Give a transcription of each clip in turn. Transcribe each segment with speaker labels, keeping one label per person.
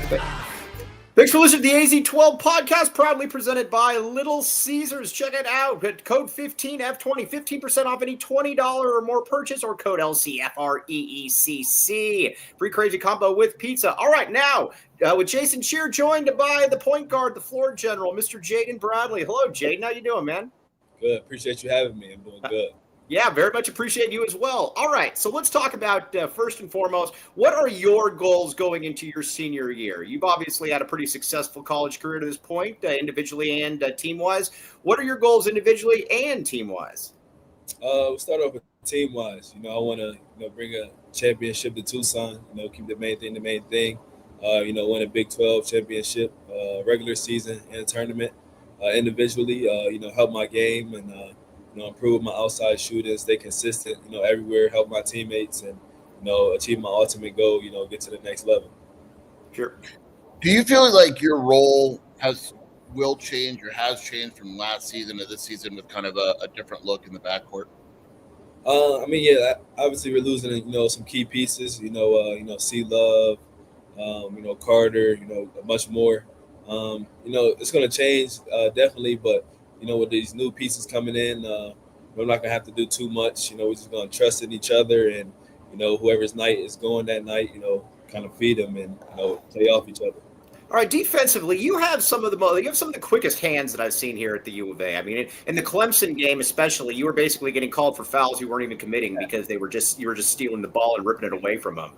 Speaker 1: Thanks for listening to the AZ12 podcast, proudly presented by Little Caesars. Check it out. Code 15F20, 15% off any $20 or more purchase, or code LCFREECC. Free crazy combo with pizza. All right, now with Jason Shear, joined by the point guard, the floor general, Mr. Jaden Bradley. Hello, Jaden. How you doing, man?
Speaker 2: Good. Appreciate you having me. I'm doing good.
Speaker 1: Yeah, very much appreciate you as well. All right, so let's talk about, first and foremost, what are your goals going into your senior year? You've obviously had a pretty successful college career to this point, individually and team-wise. What are your goals individually and team-wise?
Speaker 2: We'll start off with team-wise. I want to bring a championship to Tucson, keep the main thing. Win a Big 12 championship, regular season and tournament. Individually, help my game and improve my outside shooting, stay consistent, everywhere, help my teammates, and, achieve my ultimate goal, get to the next level.
Speaker 1: Sure.
Speaker 3: Do you feel like your role will change or has changed from last season to this season with kind of a different look in the backcourt?
Speaker 2: Obviously we're losing, some key pieces, C-Love, Carter, much more. It's going to change definitely, but with these new pieces coming in, we're not gonna have to do too much. We're just gonna trust in each other, and whoever's night is going that night, kind of feed them and play off each other.
Speaker 1: All right, defensively, you have some of the quickest hands that I've seen here at the U of A. I mean, in the Clemson game especially, you were basically getting called for fouls you weren't even committing because you were just stealing the ball and ripping it away from them.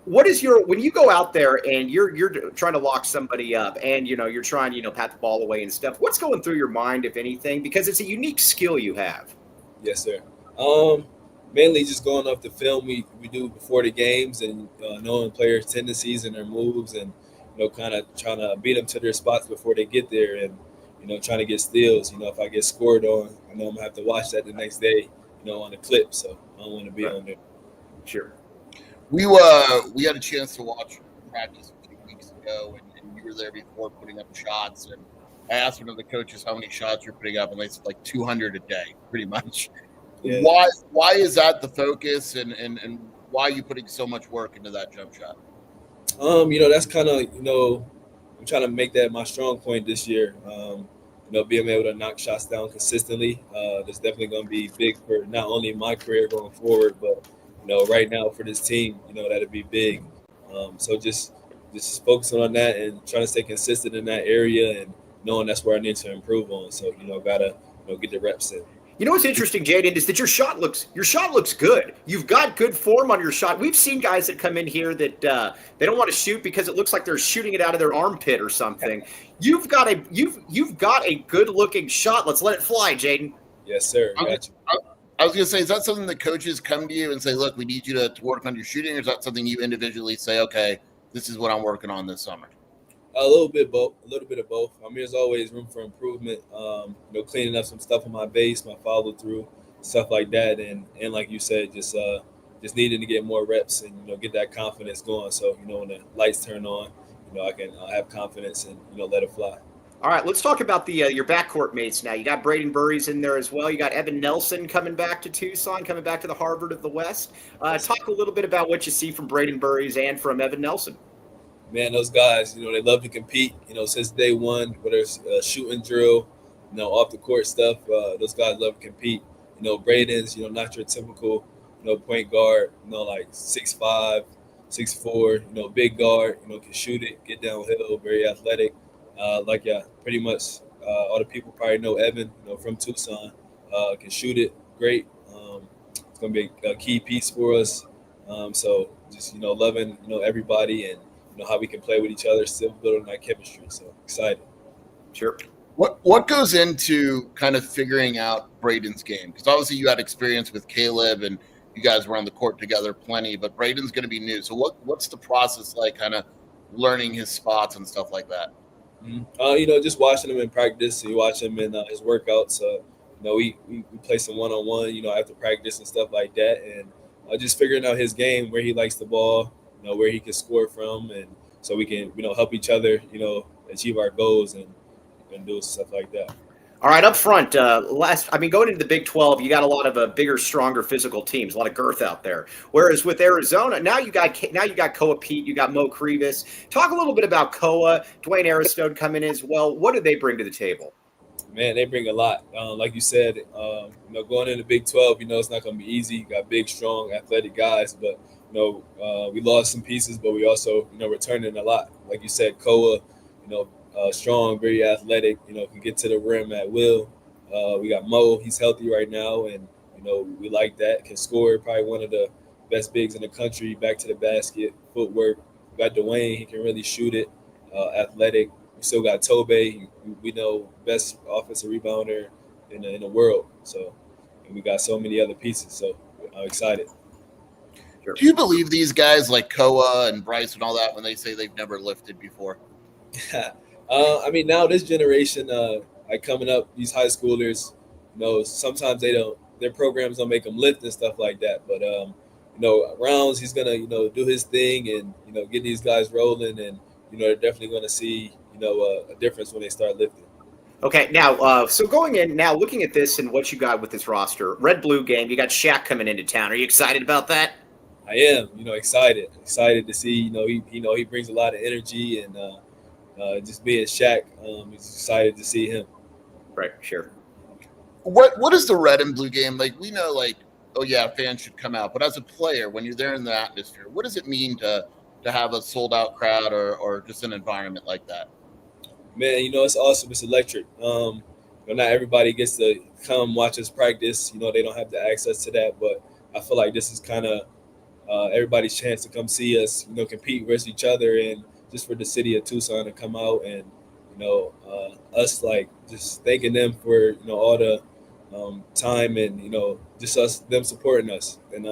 Speaker 1: What is when you go out there and you're trying to lock somebody up and you're trying pat the ball away and stuff, what's going through your mind, if anything, because it's a unique skill you have?
Speaker 2: Yes, sir. Mainly just going off the film we do before the games and knowing players' tendencies and their moves and kind of trying to beat them to their spots before they get there and trying to get steals. If I get scored on, I know I'm gonna have to watch that the next day on the clip, so I don't want to be on there.
Speaker 1: Sure.
Speaker 3: We had a chance to watch practice a few weeks ago, and you were there before putting up shots. And I asked one of the coaches how many shots you're putting up, and they said like 200 a day, pretty much. Yeah. Why is that the focus, and why are you putting so much work into that jump shot?
Speaker 2: That's kind of I'm trying to make that my strong point this year. Being able to knock shots down consistently. That's definitely going to be big for not only my career going forward, but right now for this team, that'd be big. So just focusing on that and trying to stay consistent in that area and knowing that's where I need to improve on. So, gotta get the reps in.
Speaker 1: What's interesting, Jaden, is that your shot looks good. You've got good form on your shot. We've seen guys that come in here that they don't want to shoot because it looks like they're shooting it out of their armpit or something. You've got a good looking shot. Let's let it fly, Jaden.
Speaker 2: Yes, sir. Got you.
Speaker 3: I was going to say, is that something that coaches come to you and say, look, we need you to work on your shooting, or is that something you individually say, okay, this is what I'm working on this summer?
Speaker 2: A little bit of both. There's always room for improvement, cleaning up some stuff on my base, my follow through, stuff like that. And like you said, just needing to get more reps and, get that confidence going. So, when the lights turn on, I can have confidence and, let it fly.
Speaker 1: All right, let's talk about your backcourt mates now. You got Braden Burries in there as well. You got Evan Nelson coming back to Tucson, coming back to the Harvard of the West. Talk a little bit about what you see from Braden Burries and from Evan Nelson.
Speaker 2: Man, those guys, they love to compete, since day one, whether it's shooting drill, off the court stuff, those guys love to compete. Braden's, not your typical, point guard, like 6'5", 6'4", big guard, can shoot it, get downhill, very athletic. Pretty much all the people probably know Evan, from Tucson, can shoot it great. It's going to be a key piece for us. So just, loving, everybody and, how we can play with each other, still building that chemistry. So excited.
Speaker 1: Sure.
Speaker 3: What goes into kind of figuring out Braden's game? Because obviously you had experience with Caleb and you guys were on the court together plenty, but Braden's going to be new. So what's the process like, kind of learning his spots and stuff like that?
Speaker 2: Just watching him in practice, you watch him in his workouts. We play some one-on-one, after practice and stuff like that. And just figuring out his game, where he likes the ball, where he can score from. And so we can, help each other, achieve our goals and do stuff like that.
Speaker 1: All right, up front, going into the Big 12, you got a lot of bigger, stronger physical teams, a lot of girth out there. Whereas with Arizona, now you got Koa Pete, you got Mo Krievis. Talk a little bit about Koa, Dwayne Aristode coming in as well. What do they bring to the table?
Speaker 2: Man, they bring a lot. Like you said, going into Big 12, it's not going to be easy. You got big, strong, athletic guys, but we lost some pieces, but we also returning a lot. Like you said, Koa, strong, very athletic, can get to the rim at will. We got Mo, he's healthy right now, and we like that. Can score, probably one of the best bigs in the country, back to the basket, footwork. We got Dwayne, he can really shoot it, athletic. We still got Tobe, we know best offensive rebounder in the world. So, and we got so many other pieces. So I'm excited.
Speaker 3: Sure. Do you believe these guys like Koa and Bryce and all that when they say they've never lifted before?
Speaker 2: Now this generation, coming up, these high schoolers, sometimes their programs don't make them lift and stuff like that. But Rounds, he's gonna, do his thing and get these guys rolling, and they're definitely gonna see a difference when they start lifting.
Speaker 1: Okay, now, so going in now, looking at this and what you got with this roster, red-blue game, you got Shaq coming into town. Are you excited about that?
Speaker 2: I am, excited to see. He brings a lot of energy and. Just being Shaq, he's excited to see him.
Speaker 1: Right, sure.
Speaker 3: What is the red and blue game like? We know, fans should come out, but as a player, when you're there in the atmosphere, what does it mean to have a sold out crowd or just an environment like that?
Speaker 2: Man, it's awesome. It's electric. Not everybody gets to come watch us practice. They don't have the access to that, but I feel like this is kind of everybody's chance to come see us. Compete versus each other and. Just for the city of Tucson to come out and us just thanking them for all the time and just them supporting us and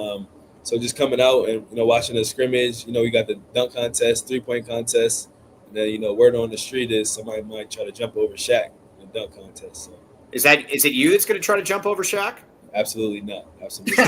Speaker 2: so just coming out and watching the scrimmage. We got the dunk contest, 3-point contest, and then word on the street is somebody might try to jump over Shaq in the dunk contest. So
Speaker 1: is it you that's going to try to jump over Shaq?
Speaker 2: Absolutely not. Absolutely.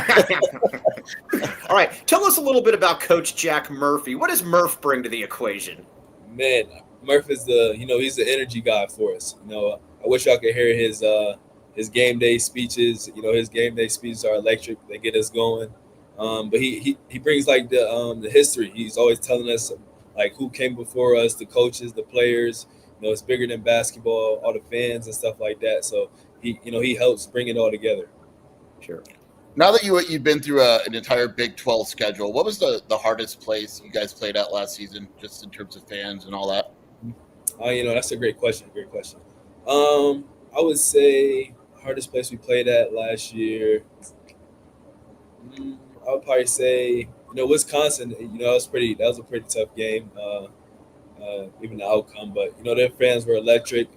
Speaker 1: All right. Tell us a little bit about Coach Jack Murphy. What does Murph bring to the equation?
Speaker 2: Man, Murph is he's the energy guy for us. I wish y'all could hear his game day speeches. His game day speeches are electric. They get us going. But he brings the history. He's always telling us who came before us, the coaches, the players. It's bigger than basketball, all the fans and stuff like that. So he helps bring it all together.
Speaker 1: Sure.
Speaker 3: Now that you've been through an entire Big 12 schedule, what was the hardest place you guys played at last season, just in terms of fans and all that?
Speaker 2: That's a great question. I would say hardest place we played at last year. I would probably say Wisconsin. That was a pretty tough game. Even the outcome, but their fans were electric.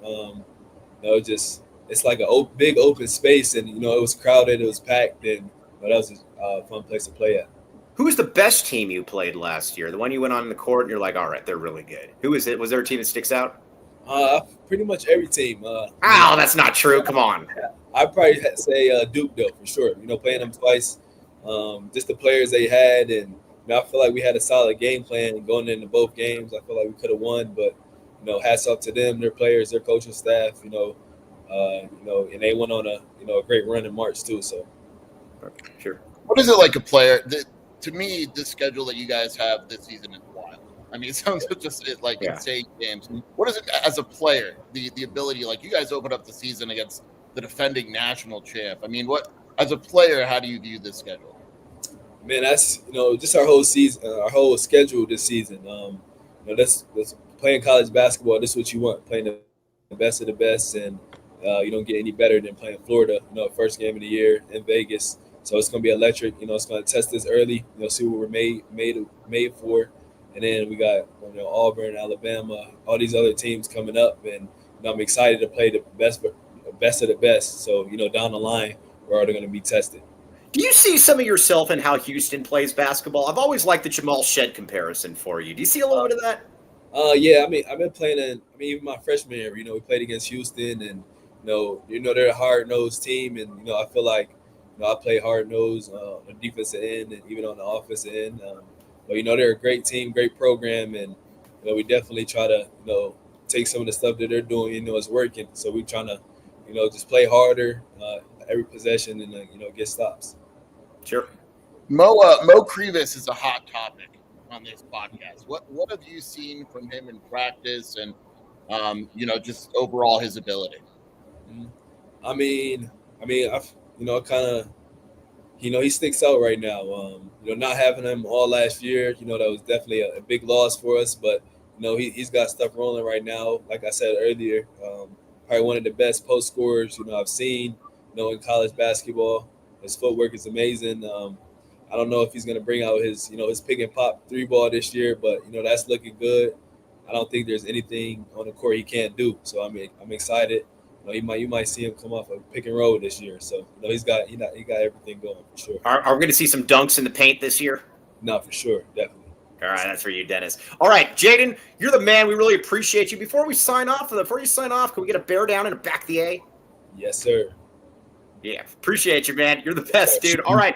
Speaker 2: It's like a big open space, and it was crowded, it was packed, and that was a fun place to play at.
Speaker 1: Who was the best team you played last year? The one you went on in the court, and you're like, all right, they're really good. Who is it? Was there a team that sticks out?
Speaker 2: Pretty much every team.
Speaker 1: That's not true. Come on.
Speaker 2: I'd probably say Duke, though, for sure. Playing them twice, just the players they had, and I feel like we had a solid game plan going into both games. I feel like we could have won, but hats off to them, their players, their coaching staff. And they went on a great run in March too. So,
Speaker 1: sure.
Speaker 3: What is it like a player? To me, the schedule that you guys have this season is wild. It sounds just insane games. What is it as a player? The ability, you guys opened up the season against the defending national champ. What as a player, how do you view this schedule?
Speaker 2: Man, that's just our whole season, our whole schedule this season. That's playing college basketball. This is what you want, playing the best of the best, and you don't get any better than playing Florida. First game of the year in Vegas, so it's gonna be electric. It's gonna test us early. See what we're made for, and then we got Auburn, Alabama, all these other teams coming up, and I'm excited to play the best of the best. So down the line, we're already gonna be tested.
Speaker 1: Do you see some of yourself in how Houston plays basketball? I've always liked the Jamal Shed comparison for you. Do you see a little bit of that?
Speaker 2: Yeah. I've been playing even my freshman year. We played against Houston, and they're a hard-nosed team, and I feel like I play hard-nosed on the defensive end and even on the offensive end. But they're a great team, great program, and we definitely try to take some of the stuff that they're doing. It's working, so we're trying to just play harder every possession and get stops.
Speaker 1: Sure.
Speaker 3: Mo Krivas is a hot topic on this podcast. What have you seen from him in practice and just overall his ability?
Speaker 2: I mean, I've kind of he sticks out right now. Not having him all last year, that was definitely a big loss for us. But he's got stuff rolling right now. Like I said earlier, probably one of the best post scorers I've seen in college basketball. His footwork is amazing. I don't know if he's going to bring out his pick and pop 3-ball this year, but that's looking good. I don't think there's anything on the court he can't do. So I'm excited. You might see him come off a pick and roll this year. So he got everything going for sure.
Speaker 1: Are we going to see some dunks in the paint this year?
Speaker 2: No, for sure, definitely.
Speaker 1: All right, that's for you, Dennis. All right, Jaden, you're the man. We really appreciate you. Before you sign off, can we get a bear down and a back the A?
Speaker 2: Yes, sir.
Speaker 1: Yeah, appreciate you, man. You're the best, dude. All right,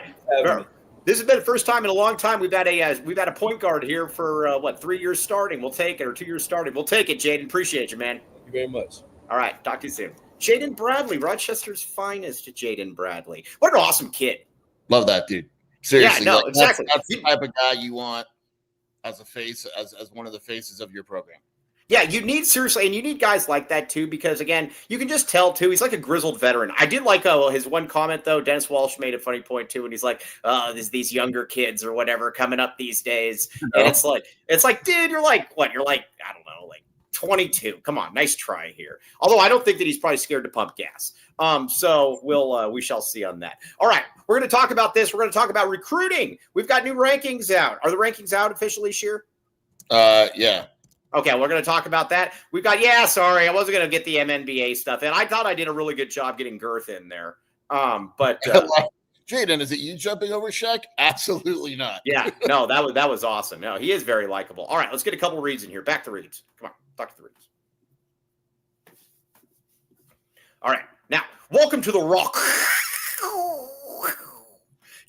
Speaker 1: this has been the first time in a long time we've had a point guard here for 3 years starting. We'll take it, or 2 years starting. We'll take it, Jaden. Appreciate you, man.
Speaker 2: Thank you very much.
Speaker 1: All right, talk to you soon. Jaden Bradley, Rochester's finest, Jaden Bradley. What an awesome kid.
Speaker 3: Love that dude. Seriously,
Speaker 1: yeah, no, exactly.
Speaker 3: That's the type of guy you want as a face, as one of the faces of your program.
Speaker 1: Yeah, you need guys like that too, because again, you can just tell too, he's like a grizzled veteran. I did like his one comment though. Dennis Walsh made a funny point too, and he's like, there's these younger kids or whatever coming up these days. And it's like, dude, you're like, what? You're like, I don't know, like 22. Come on, nice try here. Although I don't think that he's probably scared to pump gas. So we shall see on that. All right, we're going to talk about this. We're going to talk about recruiting. We've got new rankings out. Are the rankings out officially, Sheer?
Speaker 3: Yeah.
Speaker 1: Okay, we're going to talk about that. We've got, sorry, I wasn't going to get the MNBA stuff in. I thought I did a really good job getting Girth in there. But
Speaker 3: Jaden, is it you jumping over Shaq? Absolutely not.
Speaker 1: Yeah, no, that was awesome. No, he is very likable. All right, let's get a couple reads in here. Back to reads. Come on, talk to the reads. All right, now, welcome to the Rock.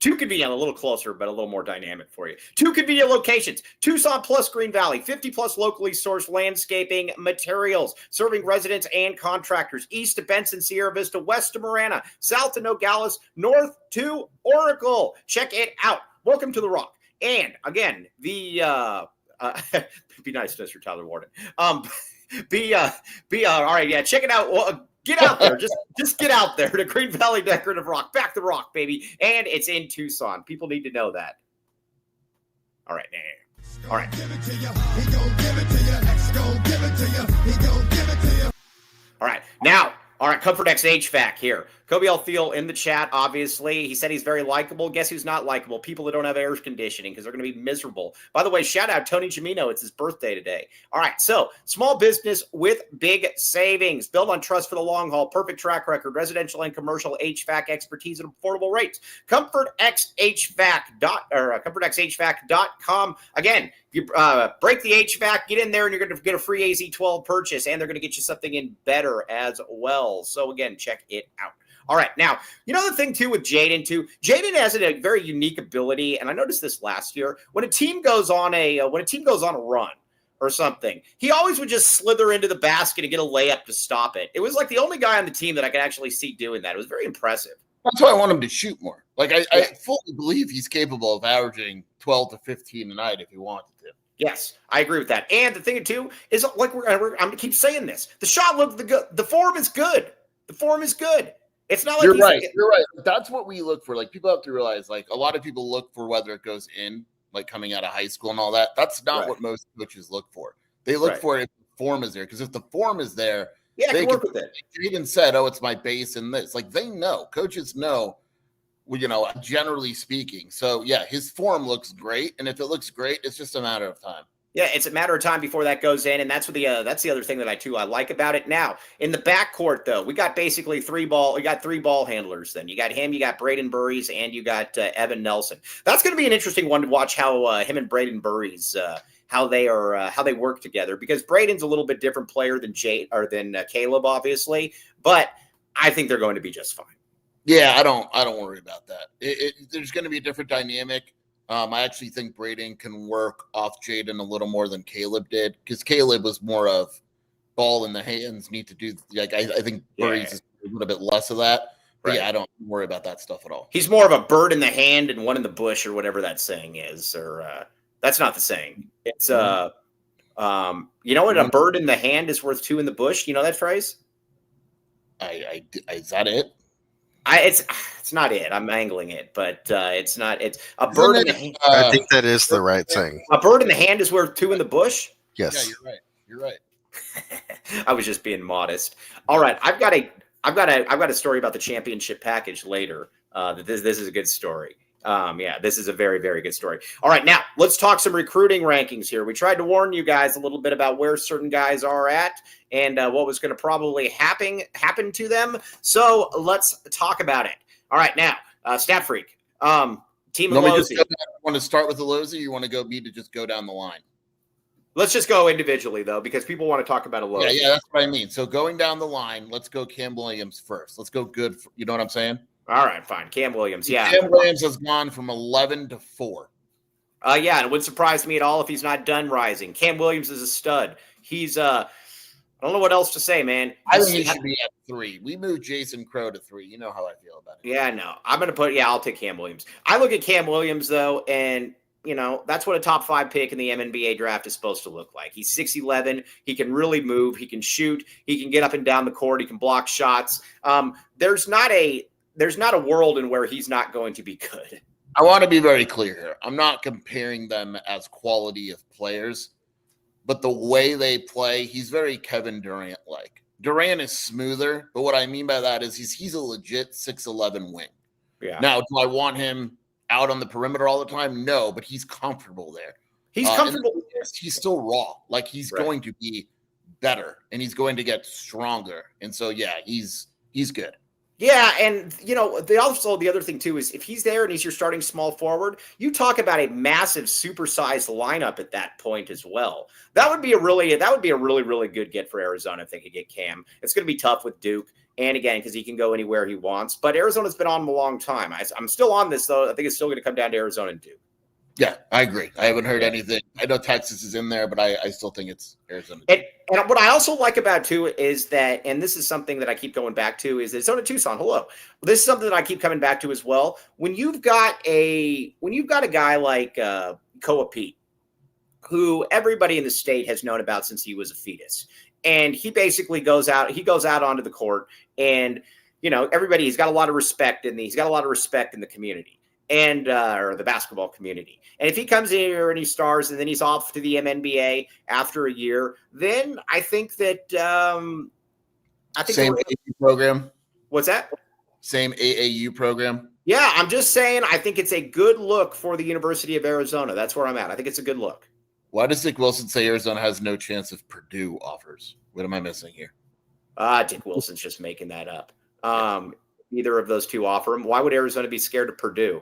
Speaker 1: Two convenient, a little closer, but a little more dynamic for you. Two convenient locations, Tucson plus Green Valley, 50 plus locally sourced landscaping materials, serving residents and contractors, east to Benson, Sierra Vista, west to Marana, south to Nogales, north to Oracle. Check it out. Welcome to the Rock. And again, be nice to Mr. Tyler Warden. All right, yeah, check it out. Well, get out there. Just get out there to Green Valley Decorative Rock. Back the rock, baby. And it's in Tucson. People need to know that. All right. All right. All right. Now, all right, Comfort X HVAC here. Kobe Alfiel in the chat, obviously. He said he's very likable. Guess who's not likable? People that don't have air conditioning because they're going to be miserable. By the way, shout out Tony Gimino. It's his birthday today. All right, so small business with big savings. Build on trust for the long haul. Perfect track record. Residential and commercial HVAC expertise at affordable rates. ComfortXHVAC.com. Again, you break the HVAC, get in there, and you're going to get a free AZ12 purchase, and they're going to get you something in better as well. So again, check it out. All right. Now, the thing too with Jaden too, Jaden has a very unique ability. And I noticed this last year when a team goes on a run or something, he always would just slither into the basket and get a layup to stop it. It was like the only guy on the team that I could actually see doing that. It was very impressive.
Speaker 3: That's why I want him to shoot more. Like I fully believe he's capable of averaging 12 to 15 a night if he wanted to.
Speaker 1: Yes, I agree with that. And the thing too is like I'm going to keep saying this. The shot looked good. The form is good. The form is good. It's not like
Speaker 3: you're right. That's what we look for. Like people have to realize, like a lot of people look for whether it goes in, like coming out of high school and all that. That's not what most coaches look for. They look for if the form is there. Because if the form is there,
Speaker 1: they can work with it.
Speaker 3: Jaden said, "Oh, it's my base and this." Like they know, coaches know. Generally speaking. So yeah, his form looks great, and if it looks great, it's just a matter of time.
Speaker 1: Yeah, it's a matter of time before that goes in, and that's what that's the other thing that I like about it. Now, in the backcourt, though, we got basically three ball handlers. Then you got him, you got Braden Burries, and you got Evan Nelson. That's going to be an interesting one to watch how him and Braden Burries how they work together, because Braden's a little bit different player than Caleb, obviously, but I think they're going to be just fine.
Speaker 3: Yeah, I don't worry about that. There's going to be a different dynamic. I actually think Braden can work off Jaden a little more than Caleb did, because Caleb was more of ball in the hands, need to do like I think Burries is a little bit less of that. But
Speaker 1: Right.
Speaker 3: yeah, I don't worry about that stuff at all.
Speaker 1: He's more of a bird in the hand and one in the bush, or whatever that saying is. Or that's not the saying. It's you know what? A bird in the hand is worth two in the bush. You know that phrase?
Speaker 3: Is that it?
Speaker 1: It's not it. I'm angling it, but it's not. It's a bird in the hand.
Speaker 4: I think that is the right thing.
Speaker 1: A bird in the hand is worth two in the bush.
Speaker 4: Yes.
Speaker 3: Yeah, you're right. You're right.
Speaker 1: I was just being modest. All right, I've got a story about the championship package later. This is a good story. This is a very, very good story. All right, now let's talk some recruiting rankings here. We tried to warn you guys a little bit about where certain guys are at and what was going to probably happen to them. So let's talk about it. All right, now Stat Freak, team of Lozi.
Speaker 3: Want to start with the Lozi, or you want to go to just go down the line?
Speaker 1: Let's just go individually, though, because people want to talk about a Lozi.
Speaker 3: Yeah, that's what I mean. So going down the line, let's go Cam Williams first. Let's go good. You know what I'm saying?
Speaker 1: All right, fine. Cam Williams, yeah.
Speaker 3: Cam Williams has gone from 11 to 4.
Speaker 1: Yeah, and it wouldn't surprise me at all if he's not done rising. Cam Williams is a stud. He's I don't know what else to say, man.
Speaker 3: I think he should be at 3. We moved Jason Crow to 3. You know how I feel about it.
Speaker 1: Yeah, no. I'll take Cam Williams. I look at Cam Williams, though, and that's what a top 5 pick in the MNBA draft is supposed to look like. He's 6'11". He can really move. He can shoot. He can get up and down the court. He can block shots. There's not a world in where he's not going to be good.
Speaker 3: I want to be very clear here. I'm not comparing them as quality of players, but the way they play, he's very Kevin Durant-like. Durant is smoother, but what I mean by that is he's a legit 6'11" wing.
Speaker 1: Yeah.
Speaker 3: Now, do I want him out on the perimeter all the time? No, but he's comfortable there.
Speaker 1: He's comfortable.
Speaker 3: He's still raw. Like he's
Speaker 1: Right.
Speaker 3: going to be better and he's going to get stronger. And so, yeah, he's good.
Speaker 1: Yeah, and the other thing too is if he's there and he's your starting small forward, you talk about a massive supersized lineup at that point as well. That would be a really, really good get for Arizona if they could get Cam. It's going to be tough with Duke, and again because he can go anywhere he wants. But Arizona's been on him a long time. I'm still on this though. I think it's still going to come down to Arizona and Duke.
Speaker 3: Yeah, I agree. I haven't heard anything. I know Texas is in there, but I still think it's Arizona.
Speaker 1: And what I also like about too is that, and this is something that I keep going back to, is Arizona Tucson. Hello, this is something that I keep coming back to as well. When you've got a guy like Koa Pete, who everybody in the state has known about since he was a fetus, and he basically goes out onto the court, and he's got a lot of respect in the community. And or the basketball community. And if he comes in here and he stars and then he's off to the MNBA after a year, then I think that
Speaker 3: same AAU program.
Speaker 1: What's that?
Speaker 3: Same AAU program.
Speaker 1: Yeah, I'm just saying I think it's a good look for the University of Arizona. That's where I'm at. I think it's a good look.
Speaker 3: Why does Dick Wilson say Arizona has no chance if Purdue offers? What am I missing here?
Speaker 1: Dick Wilson's just making that up. Either of those two offer him. Why would Arizona be scared of Purdue?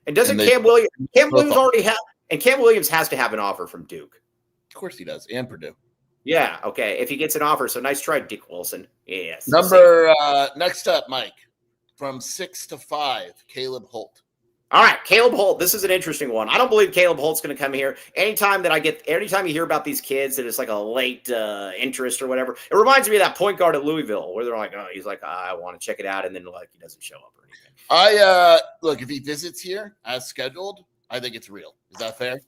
Speaker 1: And doesn't Cam Williams already have, and Cam Williams has to have an offer from Duke.
Speaker 3: Of course he does, and Purdue.
Speaker 1: Yeah, okay. If he gets an offer, so nice try, Dick Wilson. Yes.
Speaker 3: Next up, Mike, from 6 to 5, Caleb Holt.
Speaker 1: All right, Caleb Holt. This is an interesting one. I don't believe Caleb Holt's going to come here. Anytime you hear about these kids that it's like a late interest or whatever, it reminds me of that point guard at Louisville where they're like, oh, he's like, I want to check it out, and then like he doesn't show up or anything.
Speaker 3: Look, if he visits here as scheduled, I think it's real. Is that fair?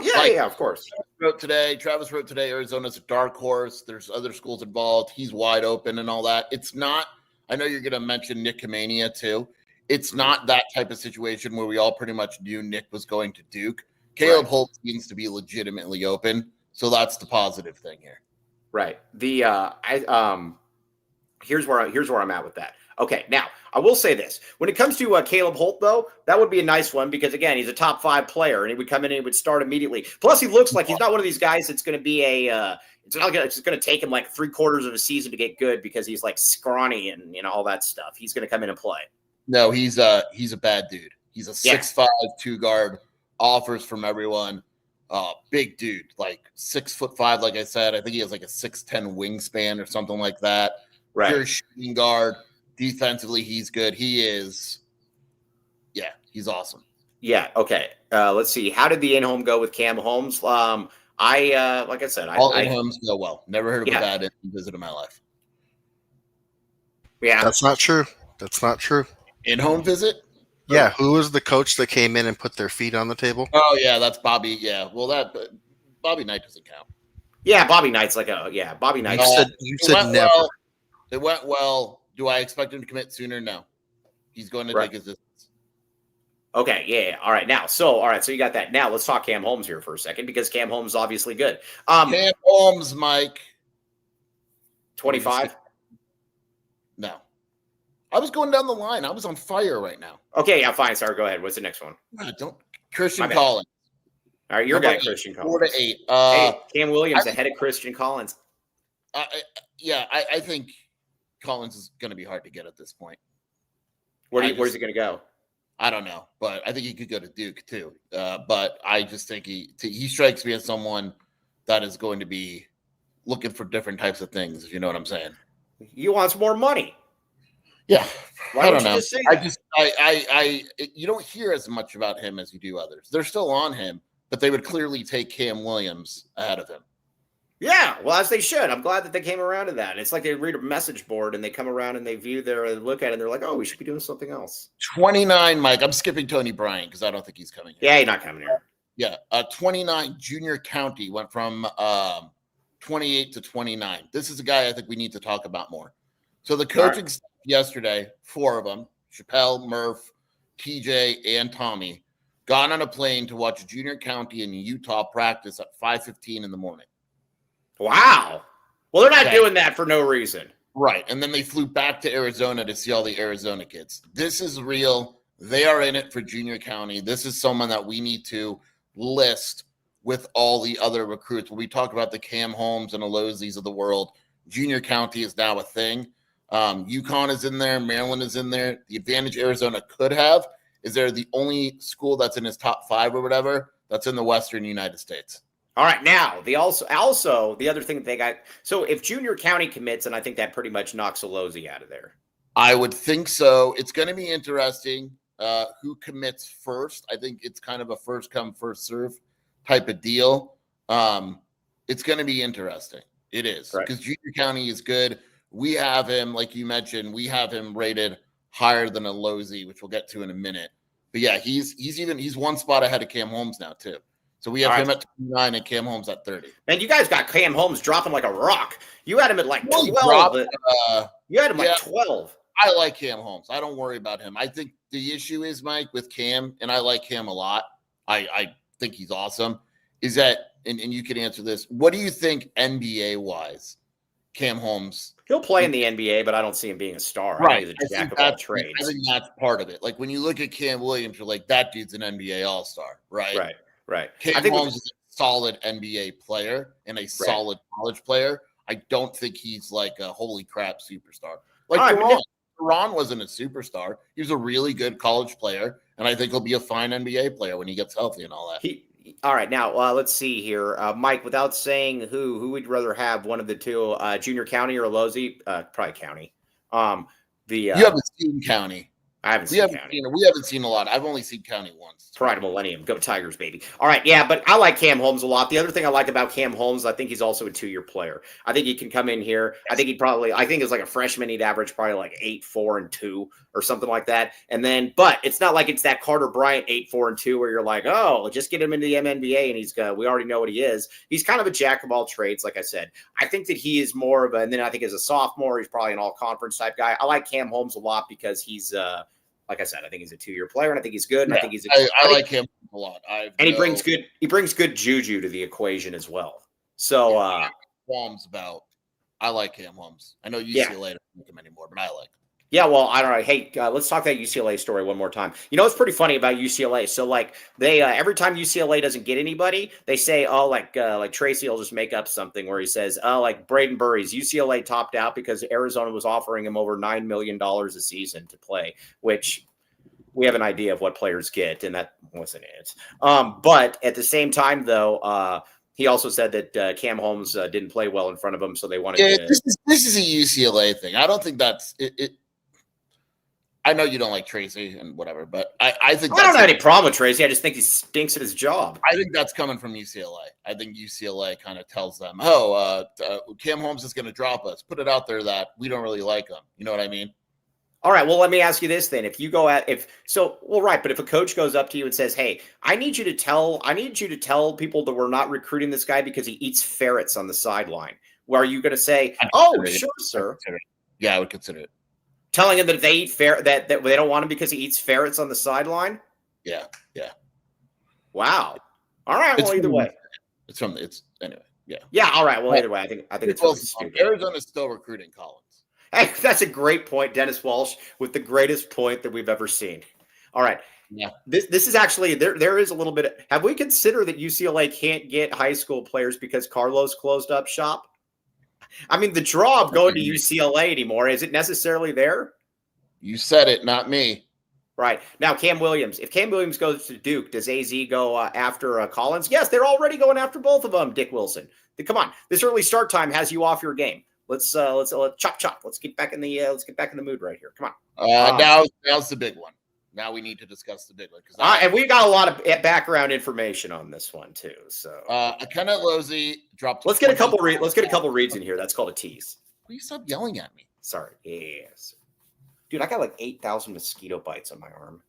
Speaker 1: Yeah, of course.
Speaker 3: Travis wrote today, Arizona's a dark horse. There's other schools involved. He's wide open and all that. It's not, I know you're going to mention Nick Kamania too. It's not that type of situation where we all pretty much knew Nick was going to Duke. Caleb Holt seems to be legitimately open. So that's the positive thing here.
Speaker 1: Right. Here's where I'm at with that. Okay, now I will say this: when it comes to Caleb Holt, though, that would be a nice one because again, he's a top 5 player, and he would come in and he would start immediately. Plus, he looks like he's not one of these guys that's going to be it's going to take him like 3/4 of a season to get good because he's like scrawny and all that stuff. He's going to come in and play.
Speaker 3: No, he's a bad dude. He's a 6'5" 2 guard, offers from everyone. Big dude, like 6'5", like I said. I think he has like a 6'10" wingspan or something like that.
Speaker 1: Right.
Speaker 3: Pure shooting guard. Defensively, he's good. He's awesome.
Speaker 1: Yeah. Okay. Let's see. How did the in-home go with Cam Holmes? Like I said,
Speaker 3: All in-homes go well. Never heard of a bad in visit in my life.
Speaker 1: Yeah.
Speaker 4: That's not true. That's not true.
Speaker 3: In-home visit?
Speaker 4: Yeah, who was the coach that came in and put their feet on the table?
Speaker 3: Oh, yeah, that's Bobby. Yeah, well, Bobby Knight doesn't count.
Speaker 1: Yeah, Bobby Knight's Bobby Knight.
Speaker 4: You said never.
Speaker 3: Well. It went well. Do I expect him to commit sooner? No. He's going to take his distance.
Speaker 1: Okay, yeah. All right, so you got that. Now let's talk Cam Holmes here for a second because Cam Holmes is obviously good.
Speaker 3: Cam Holmes, Mike.
Speaker 1: 25?
Speaker 3: No. I was going down the line. I was on fire right now.
Speaker 1: Okay, yeah, fine. Sorry, go ahead. What's the next one?
Speaker 3: Christian Collins.
Speaker 1: All right, your guy, Christian Collins.
Speaker 3: 4 to 8.
Speaker 1: Hey, Cam Williams ahead of Christian Collins.
Speaker 3: I think Collins is going to be hard to get at this point.
Speaker 1: Where's he going to go?
Speaker 3: I don't know, but I think he could go to Duke too. But I just think he strikes me as someone that is going to be looking for different types of things, if you know what I'm saying.
Speaker 1: He wants more money.
Speaker 3: Yeah.
Speaker 1: Why don't you just say that?
Speaker 3: You don't hear as much about him as you do others. They're still on him, but they would clearly take Cam Williams ahead of him.
Speaker 1: Yeah, well, as they should. I'm glad that they came around to that. It's like they read a message board and they come around and they look at it and they're like, oh, we should be doing something else.
Speaker 3: 29, Mike. I'm skipping Tony Bryant because I don't think he's coming here.
Speaker 1: Yeah, he's not coming here.
Speaker 3: Yeah, 29, Junior County went from 28 to 29. This is a guy I think we need to talk about more. So the coaching staff yesterday, 4 of them, Chappelle, Murph, TJ, and Tommy, got on a plane to watch Junior County in Utah practice at 5:15 in the morning.
Speaker 1: Wow. Well, they're not doing that for no reason.
Speaker 3: Right. And then they flew back to Arizona to see all the Arizona kids. This is real. They are in it for Junior County. This is someone that we need to list with all the other recruits. When we talk about the Cam Holmes and the Lozis of the world, Junior County is now a thing. UConn is in there. Maryland is in there. The advantage Arizona could have is they're the only school that's in his top 5 or whatever that's in the Western United States.
Speaker 1: All right, now the also the other thing that they got. So if Junior County commits, and I think that pretty much knocks a Lozi out of there.
Speaker 3: I would think so. It's going to be interesting who commits first. I think it's kind of a first come first serve type of deal. It's going to be interesting. It is because Junior County is good. We have him, like you mentioned, we have him rated higher than a Lozi, which we'll get to in a minute. But yeah, he's one spot ahead of Cam Holmes now too. So we have him at 29 and Cam Holmes at 30.
Speaker 1: Man, you guys got Cam Holmes dropping like a rock. You had him at like 12. You had him like 12.
Speaker 3: I like Cam Holmes. I don't worry about him. I think the issue is, Mike, with Cam, and I like Cam a lot. I think he's awesome, is that, and you can answer this, what do you think NBA-wise, Cam Holmes?
Speaker 1: He'll play in the NBA, but I don't see him being a star.
Speaker 3: Right.
Speaker 1: I think he's a jack of all trades.
Speaker 3: I think that's part of it. Like when you look at Cam Williams, you're like, that dude's an NBA All-Star, right?
Speaker 1: Right.
Speaker 3: Cam Holmes is a solid NBA player and a solid college player. I don't think he's like a holy crap superstar. Like De'Ron wasn't a superstar. He was a really good college player, and I think he'll be a fine NBA player when he gets healthy and all that.
Speaker 1: All right, now let's see here, Mike. Without saying who would rather have one of the two, Junior County or Lozi? Probably County. You
Speaker 3: haven't seen County.
Speaker 1: I haven't seen County.
Speaker 3: We haven't seen a lot. I've only seen County once.
Speaker 1: Pride of Millennium. Go Tigers, baby. All right, yeah, but I like Cam Holmes a lot. The other thing I like about Cam Holmes, I think he's also a 2-year player. I think he can come in here. I think as like a freshman, he'd average probably like 8, 4, and 2 or something like that. And then, but it's not like it's that Carter Bryant 8, 4, and 2 where you're like, oh, just get him into the NBA and we already know what he is. He's kind of a jack of all trades, like I said. I think that he is more of and then I think as a sophomore, he's probably an all-conference type guy. I like Cam Holmes a lot because he's like I said, I think he's a 2-year player, and I think he's good. And I think he's.
Speaker 3: I like him a lot.
Speaker 1: He brings good. He brings good juju to the equation as well. So,
Speaker 3: qualms about. I like Cam Holmes. I know UCLA don't like him anymore, but I like him.
Speaker 1: Yeah, well, I don't know. Hey, let's talk that UCLA story one more time. You know, it's pretty funny about UCLA. So, like, they every time UCLA doesn't get anybody, they say, oh, like Tracy will just make up something where he says, oh, like Braden Burries, UCLA topped out because Arizona was offering him over $9 million a season to play, which we have an idea of what players get, and that wasn't it. But at the same time, though, he also said that Cam Holmes didn't play well in front of him, so they wanted to.
Speaker 3: This is a UCLA thing. I don't think that's it. I know you don't like Tracy and whatever, but I think
Speaker 1: I don't have any problem with Tracy. I just think he stinks at his job.
Speaker 3: I think that's coming from UCLA. I think UCLA kind of tells them, "Oh, Cam Holmes is going to drop us. Put it out there that we don't really like him." You know what I mean?
Speaker 1: All right. Well, let me ask you this then. If you go at but if a coach goes up to you and says, "Hey, I need you to tell people that we're not recruiting this guy because he eats ferrets on the sideline," well, are you going to say, "Oh, sure, sir"?
Speaker 3: Yeah, I would consider it.
Speaker 1: Telling him that if they eat that they don't want him because he eats ferrets on the sideline?
Speaker 3: Yeah.
Speaker 1: Wow. All right. Well, either way.
Speaker 3: Anyway. Yeah.
Speaker 1: Yeah. All right. Well, either way, I think it's really stupid.
Speaker 3: Arizona's still recruiting Collins.
Speaker 1: Hey, that's a great point, Dennis Walsh, with the greatest point that we've ever seen. All right.
Speaker 3: Yeah.
Speaker 1: This is actually there is a little bit. Have we considered that UCLA can't get high school players because Carlos closed up shop? I mean, the draw of going to UCLA anymore, is it necessarily there?
Speaker 3: You said it, not me.
Speaker 1: Right. Now, Cam Williams. If Cam Williams goes to Duke, does AZ go after Collins? Yes, they're already going after both of them, Dick Wilson. Come on. This early start time has you off your game. Let's chop. Let's get back in the mood right here. Come on.
Speaker 3: Now's the big one. Now we need to discuss the big one
Speaker 1: and we got a lot of background information on this one too. So
Speaker 3: Kenneth Lozi dropped.
Speaker 1: Let's get a couple reads in here. That's called a tease.
Speaker 3: Will you stop yelling at me?
Speaker 1: Sorry. Yes. Dude, I got like 8,000 mosquito bites on my arm.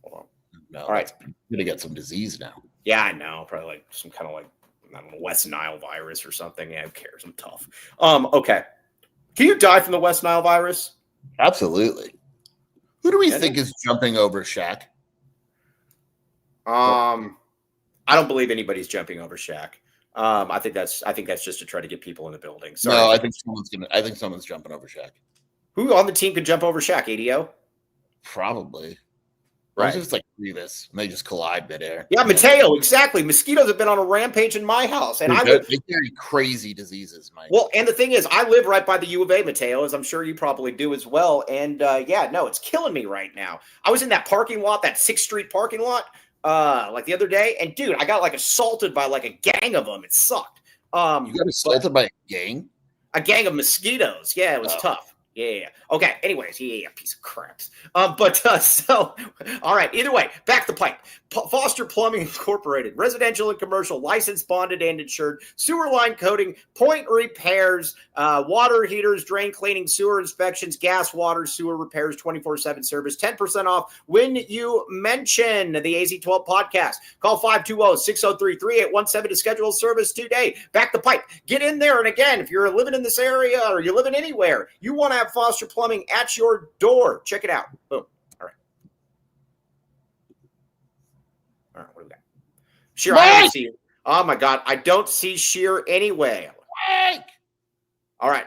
Speaker 1: Hold on.
Speaker 3: No,
Speaker 1: all right.
Speaker 3: I'm gonna get some disease now.
Speaker 1: Yeah, I know. Probably like some kind of like, I don't know, West Nile virus or something. Yeah, who cares? I'm tough. Okay. Can you die from the West Nile virus?
Speaker 3: Absolutely. Who do we think is jumping over Shaq?
Speaker 1: I don't believe anybody's jumping over Shaq. I think that's just to try to get people in the building. Sorry.
Speaker 3: No, I think someone's jumping over Shaq.
Speaker 1: Who on the team could jump over Shaq? ADO?
Speaker 3: Probably.
Speaker 1: Right.
Speaker 3: It's just like Revis, and they just collide midair.
Speaker 1: Yeah, Mateo, exactly. Mosquitoes have been on a rampage in my house, and
Speaker 3: they carry crazy diseases, Mike.
Speaker 1: Well, and the thing is, I live right by the U of A, Mateo, as I'm sure you probably do as well. And it's killing me right now. I was in that parking lot, that 6th Street parking lot, like the other day, and dude, I got like assaulted by like a gang of them. It sucked.
Speaker 3: You got assaulted by a gang?
Speaker 1: A gang of mosquitoes. Yeah, it was tough. Yeah. Okay. Anyways, yeah, piece of craps. So, all right. Either way, back the pipe. Foster Plumbing Incorporated, residential and commercial, licensed, bonded, and insured, sewer line coating, point repairs, water heaters, drain cleaning, sewer inspections, gas, water, sewer repairs, 24/7 service, 10% off when you mention the AZ12 podcast. Call 520-603-3817 to schedule a service today. Back the pipe. Get in there. And again, if you're living in this area or you're living anywhere, you want to have Foster Plumbing at your door. Check it out. Boom. All right, what do we got? Sheer, I don't see you. Oh my God, I don't see Sheer anyway.
Speaker 3: Mike!
Speaker 1: All right,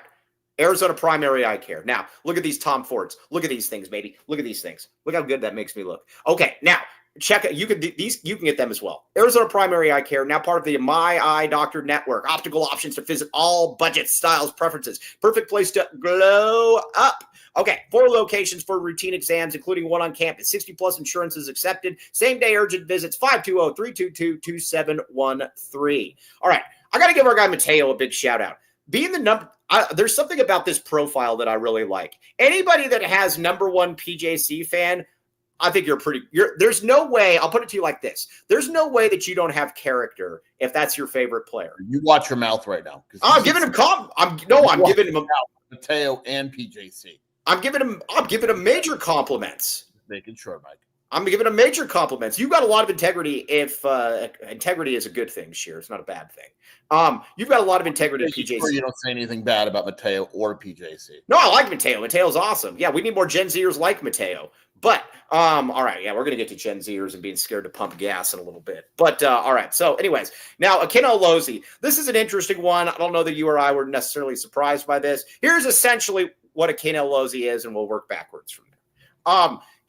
Speaker 1: Arizona Primary Eye Care. Now, look at these Tom Fords. Look at these things, baby. Look at these things. Look how good that makes me look. Okay, now check it. You can get them as well. Arizona Primary Eye Care, now part of the My Eye Doctor Network. Optical options to visit all budgets, styles, preferences. Perfect place to glow up. Okay, 4 locations for routine exams, including one on campus. 60+ insurances accepted. Same-day urgent visits, 520-322-2713. All right, I got to give our guy Mateo a big shout-out. Being the number, there's something about this profile that I really like. Anybody that has #1 PJC fan, I think there's no way, I'll put it to you like this. There's no way that you don't have character if that's your favorite player.
Speaker 3: You watch your mouth right now.
Speaker 1: I'm giving him giving him
Speaker 3: Mateo and PJC.
Speaker 1: I'm giving him major compliments.
Speaker 3: Making sure, Mike.
Speaker 1: I'm giving him major compliments. You've got a lot of integrity. If integrity is a good thing, Sheer, it's not a bad thing. You've got a lot of integrity, PJC.
Speaker 3: Sure you don't say anything bad about Mateo or PJC.
Speaker 1: No, I like Mateo. Mateo's awesome. Yeah, we need more Gen Zers like Mateo. But all right, yeah, we're gonna get to Gen Zers and being scared to pump gas in a little bit. But all right. So, anyways, now Akino Lozi. This is an interesting one. I don't know that you or I were necessarily surprised by this. Here's essentially what Akino Lozi is, and we'll work backwards from there.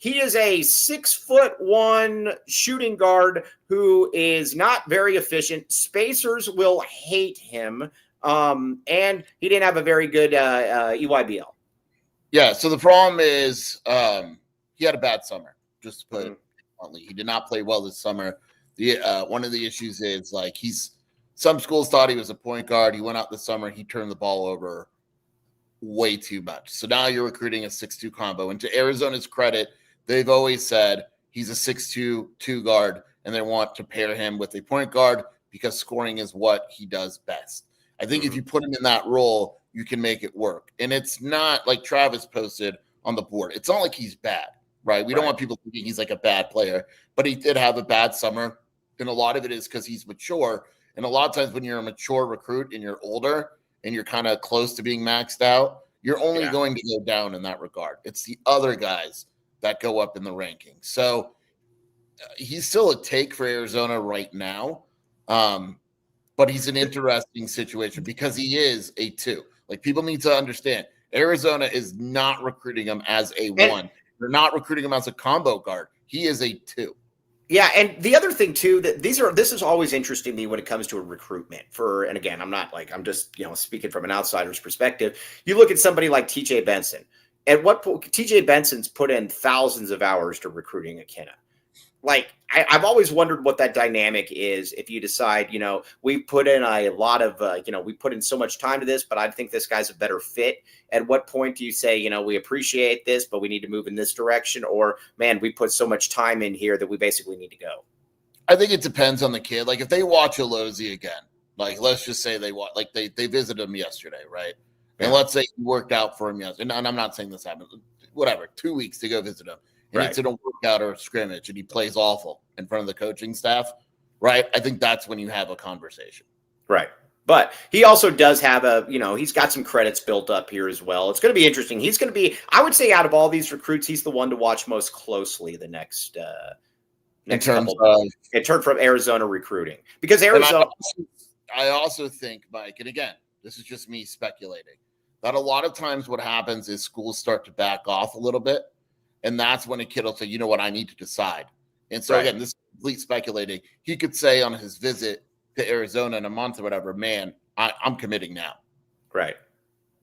Speaker 1: He is a 6'1" shooting guard who is not very efficient. Spacers will hate him. And he didn't have a very good EYBL.
Speaker 3: Yeah, so the problem is he had a bad summer, just to put it bluntly. He did not play well this summer. One of the issues is some schools thought he was a point guard. He went out this summer, he turned the ball over way too much. So now you're recruiting a 6'2" combo. And to Arizona's credit, they've always said he's a 6'2" two guard, and they want to pair him with a point guard because scoring is what he does best. I think if you put him in that role, you can make it work. And it's not like Travis posted on the board. It's not like he's bad, right? We don't want people thinking he's like a bad player, but he did have a bad summer. And a lot of it is because he's mature. And a lot of times when you're a mature recruit and you're older and you're kind of close to being maxed out, you're only going to go down in that regard. It's the other guys that go up in the rankings. So he's still a take for Arizona right now. But he's an interesting situation because he is a 2. Like, people need to understand, Arizona is not recruiting him as a 1. They're not recruiting him as a combo guard. He is a 2.
Speaker 1: Yeah, and the other thing too, that this is always interesting to me when it comes to a recruitment and again, I'm just speaking from an outsider's perspective. You look at somebody like TJ Benson. At what point TJ Benson's put in thousands of hours to recruiting McKenna. Like, I've always wondered what that dynamic is. If you decide, we put in a lot of, we put in so much time to this, but I think this guy's a better fit. At what point do you say, we appreciate this, but we need to move in this direction? Or, man, we put so much time in here that we basically need to go.
Speaker 3: I think it depends on the kid. Like, if they watch a Lozi again, like, let's just say they watch, like they visited him yesterday, right? And let's say he worked out for him yesterday. And I'm not saying this happened. Whatever, 2 weeks to go visit him. And it's in a workout or a scrimmage, and he plays awful in front of the coaching staff, right? I think that's when you have a conversation.
Speaker 1: Right. But he also does have he's got some credits built up here as well. It's going to be interesting. He's going to be, I would say, out of all these recruits, he's the one to watch most closely the next
Speaker 3: in terms
Speaker 1: from Arizona recruiting. Because Arizona.
Speaker 3: I also think, Mike, and again, this is just me speculating, that a lot of times what happens is schools start to back off a little bit. And that's when a kid will say, you know what, I need to decide. And so, again, this is complete speculating. He could say on his visit to Arizona in a month or whatever, man, I'm committing now.
Speaker 1: Right.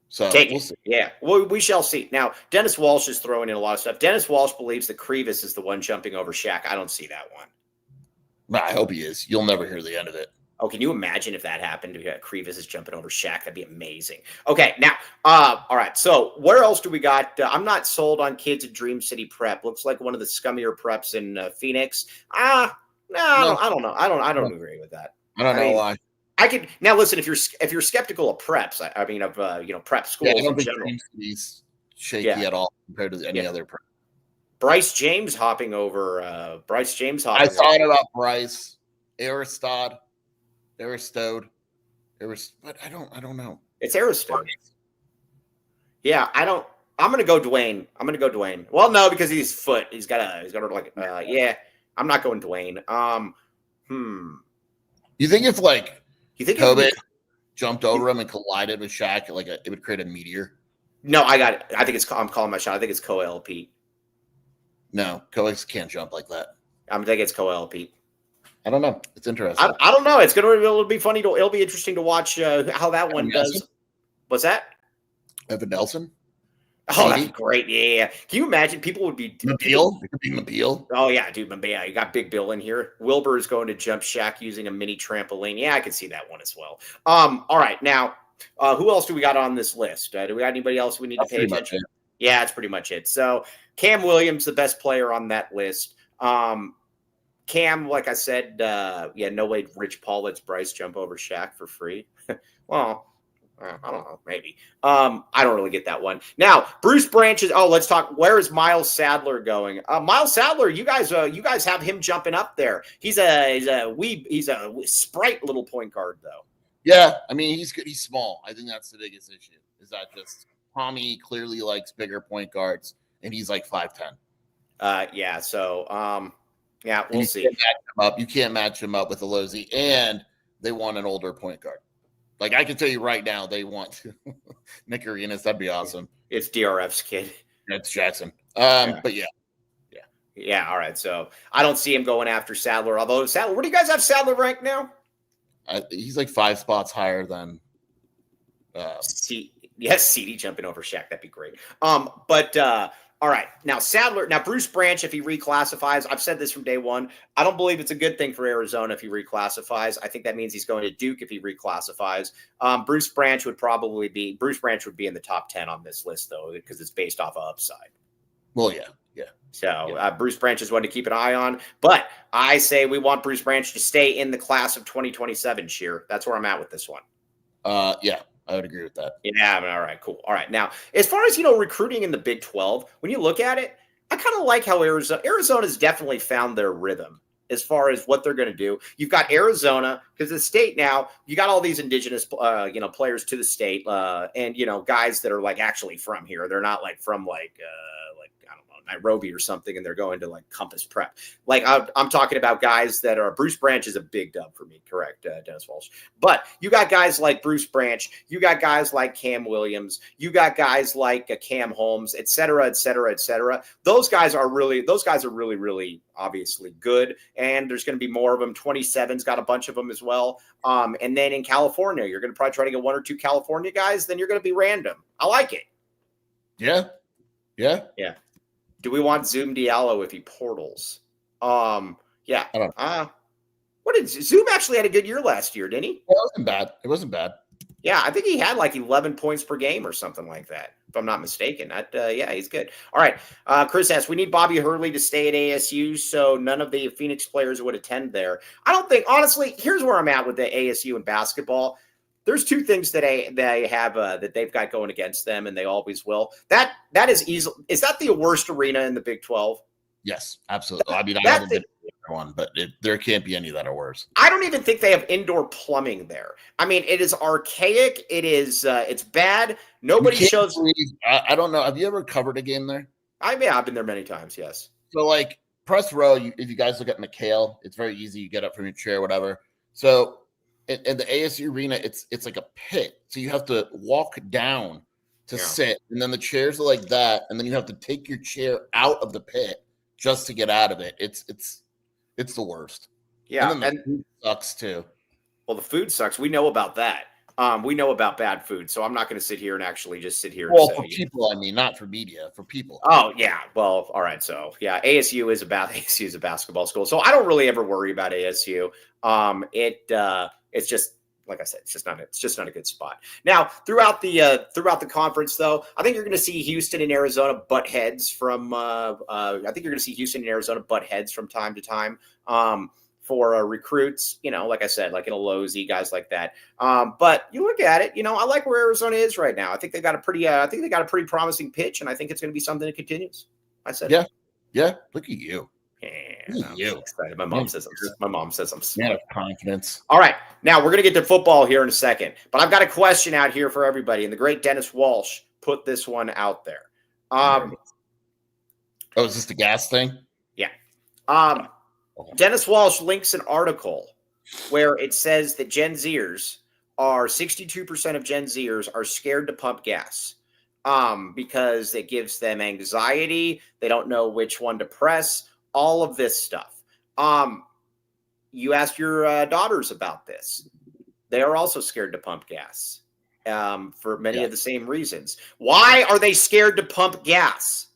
Speaker 3: So we'll see.
Speaker 1: Yeah, well, we shall see. Now, Dennis Walsh is throwing in a lot of stuff. Dennis Walsh believes that Krivas is the one jumping over Shaq. I don't see that one.
Speaker 3: I hope he is. You'll never hear the end of it.
Speaker 1: Oh, can you imagine if that happened? Krivas is jumping over Shaq. That'd be amazing. Okay, now, all right. So where else do we got? I'm not sold on kids at Dream City Prep. Looks like one of the scummier preps in Phoenix. No, I don't know. I don't agree with that.
Speaker 3: I don't know why.
Speaker 1: I could now listen if you're skeptical of preps. I mean of prep schools
Speaker 3: I don't
Speaker 1: in
Speaker 3: think
Speaker 1: general.
Speaker 3: Dream City's shaky at all compared to any other prep.
Speaker 1: Bryce James hopping over. I saw
Speaker 3: it about Bryce, Aristod. But I don't know.
Speaker 1: It's Aristode. Yeah, I'm gonna go Dwayne. Well, no, because he's foot. He's got like I'm not going Dwayne.
Speaker 3: You think if Kobe jumped over
Speaker 1: him
Speaker 3: and collided with Shaq, it would create a meteor?
Speaker 1: No, I got it. I think I'm calling my shot. I think it's Coel Pete.
Speaker 3: No, Kobe can't jump like that.
Speaker 1: I'm thinking it's Coel Pete.
Speaker 3: I don't know. It's interesting.
Speaker 1: I don't know. It'll be funny. It'll be interesting to watch how that one does. What's that?
Speaker 3: Evan Nelson?
Speaker 1: Oh, that's great. Yeah. Can you imagine people would be
Speaker 3: Mobile? It could be Mobile.
Speaker 1: Oh, yeah, dude. Yeah, you got Big Bill in here. Wilbur is going to jump Shaq using a mini trampoline. Yeah, I can see that one as well. All right. Now, who else do we got on this list? Do we got anybody else we need to pay attention to? Yeah, that's pretty much it. So Cam Williams, the best player on that list. Cam, like I said, no way Rich Paul lets Bryce jump over Shaq for free. Well, I don't know, maybe. I don't really get that one. Now, Bruce Branch is. Oh, let's talk. Where is Miles Sadler going? Miles Sadler, you guys have him jumping up there. He's a sprite little point guard though.
Speaker 3: Yeah, I mean he's good. He's small. I think that's the biggest issue. Is that just Tommy clearly likes bigger point guards, and he's like 5'10".
Speaker 1: Yeah. So. Yeah, we'll see.
Speaker 3: You can't match him up with a Lozi, and they want an older point guard. Like, I can tell you right now, they want Nick Arenas. That'd be awesome.
Speaker 1: It's DRF's kid.
Speaker 3: It's Jackson. But yeah.
Speaker 1: Yeah, all right. So I don't see him going after Sadler. Although Sadler, where do you guys have Sadler ranked now?
Speaker 3: He's like 5 spots higher than
Speaker 1: CD jumping over Shaq. That'd be great. But All right. Now, Sadler, Bruce Branch, if he reclassifies, I've said this from day one. I don't believe it's a good thing for Arizona if he reclassifies. I think that means he's going to Duke if he reclassifies. Bruce Branch would be in the top 10 on this list, though, because it's based off of upside.
Speaker 3: Well, yeah.
Speaker 1: So Bruce Branch is one to keep an eye on. But I say we want Bruce Branch to stay in the class of 2027, Sheer. That's where I'm at with this one.
Speaker 3: Yeah, I would agree with that.
Speaker 1: Yeah, all right, cool. All right. Now, as far as, recruiting in the Big 12, when you look at it, I kind of like how Arizona's definitely found their rhythm as far as what they're going to do. You've got Arizona, because the state now, you got all these indigenous, players to the state, and, guys that are, like, actually from here. They're not, like, from, like I don't know, Nairobi or something, and they're going to, like, Compass Prep. Like, I'm talking about guys that are – Bruce Branch is a big dub for me, correct, Dennis Walsh. But you got guys like Bruce Branch. You got guys like Cam Williams. You got guys like Cam Holmes, et cetera, et cetera, et cetera. Those guys are really, really obviously good, and there's going to be more of them. 27's got a bunch of them as well. And then in California, you're going to probably try to get one or two California guys. Then you're going to be random. I like it.
Speaker 3: Yeah.
Speaker 1: Do we want Zoom Diallo if he portals? Yeah.
Speaker 3: I don't
Speaker 1: What did Zoom actually had a good year last year, didn't he?
Speaker 3: It wasn't bad.
Speaker 1: Yeah, I think he had like 11 points per game or something like that, if I'm not mistaken. Yeah, he's good. All right. Chris asks, we need Bobby Hurley to stay at ASU, so none of the Phoenix players would attend there. I don't think, honestly, here's where I'm at with the ASU and basketball. There's two things that they have that they've got going against them, and they always will. That is easy. Is that the worst arena in the Big 12?
Speaker 3: Yes, absolutely. I mean, I haven't been to the other one, but there can't be any that are worse.
Speaker 1: I don't even think they have indoor plumbing there. I mean, it is archaic. It is. It's bad. Nobody shows.
Speaker 3: I don't know. Have you ever covered a game there?
Speaker 1: I've been there many times. Yes.
Speaker 3: So, like, press row. If you guys look at McHale, it's very easy. You get up from your chair, whatever. So, in the ASU arena, it's like a pit. So you have to walk down to sit, and then the chairs are like that, and then you have to take your chair out of the pit just to get out of it. It's the worst.
Speaker 1: Yeah,
Speaker 3: and the food sucks too.
Speaker 1: Well, the food sucks. We know about that. We know about bad food, so I'm not going to sit here and actually just sit here.
Speaker 3: Well,
Speaker 1: and say,
Speaker 3: for people, I mean, not for media, for people.
Speaker 1: Oh yeah. Well, all right. So yeah, ASU is a basketball school, so I don't really ever worry about ASU. It's just, like I said, it's just not a good spot. Now, throughout the conference, though, I think you're going to see Houston and Arizona butt heads from. I think you're going to see Houston and Arizona butt heads from time to time for recruits. Like I said, like in a Lozi, guys like that. But you look at it, I like where Arizona is right now. I think they got a pretty promising pitch, and I think it's going to be something that continues. I said,
Speaker 3: yeah. Look at you.
Speaker 1: Yeah, I'm excited. My mom says I'm smart.
Speaker 3: Man of confidence.
Speaker 1: All right. Now we're going to get to football here in a second, but I've got a question out here for everybody. And the great Dennis Walsh put this one out there.
Speaker 3: Is this the gas thing?
Speaker 1: Yeah. Dennis Walsh links an article where it says that 62% of Gen Zers are scared to pump gas because it gives them anxiety. They don't know which one to press. All of this stuff. You asked your daughters about this. They are also scared to pump gas for many of the same reasons. Why are they scared to pump gas?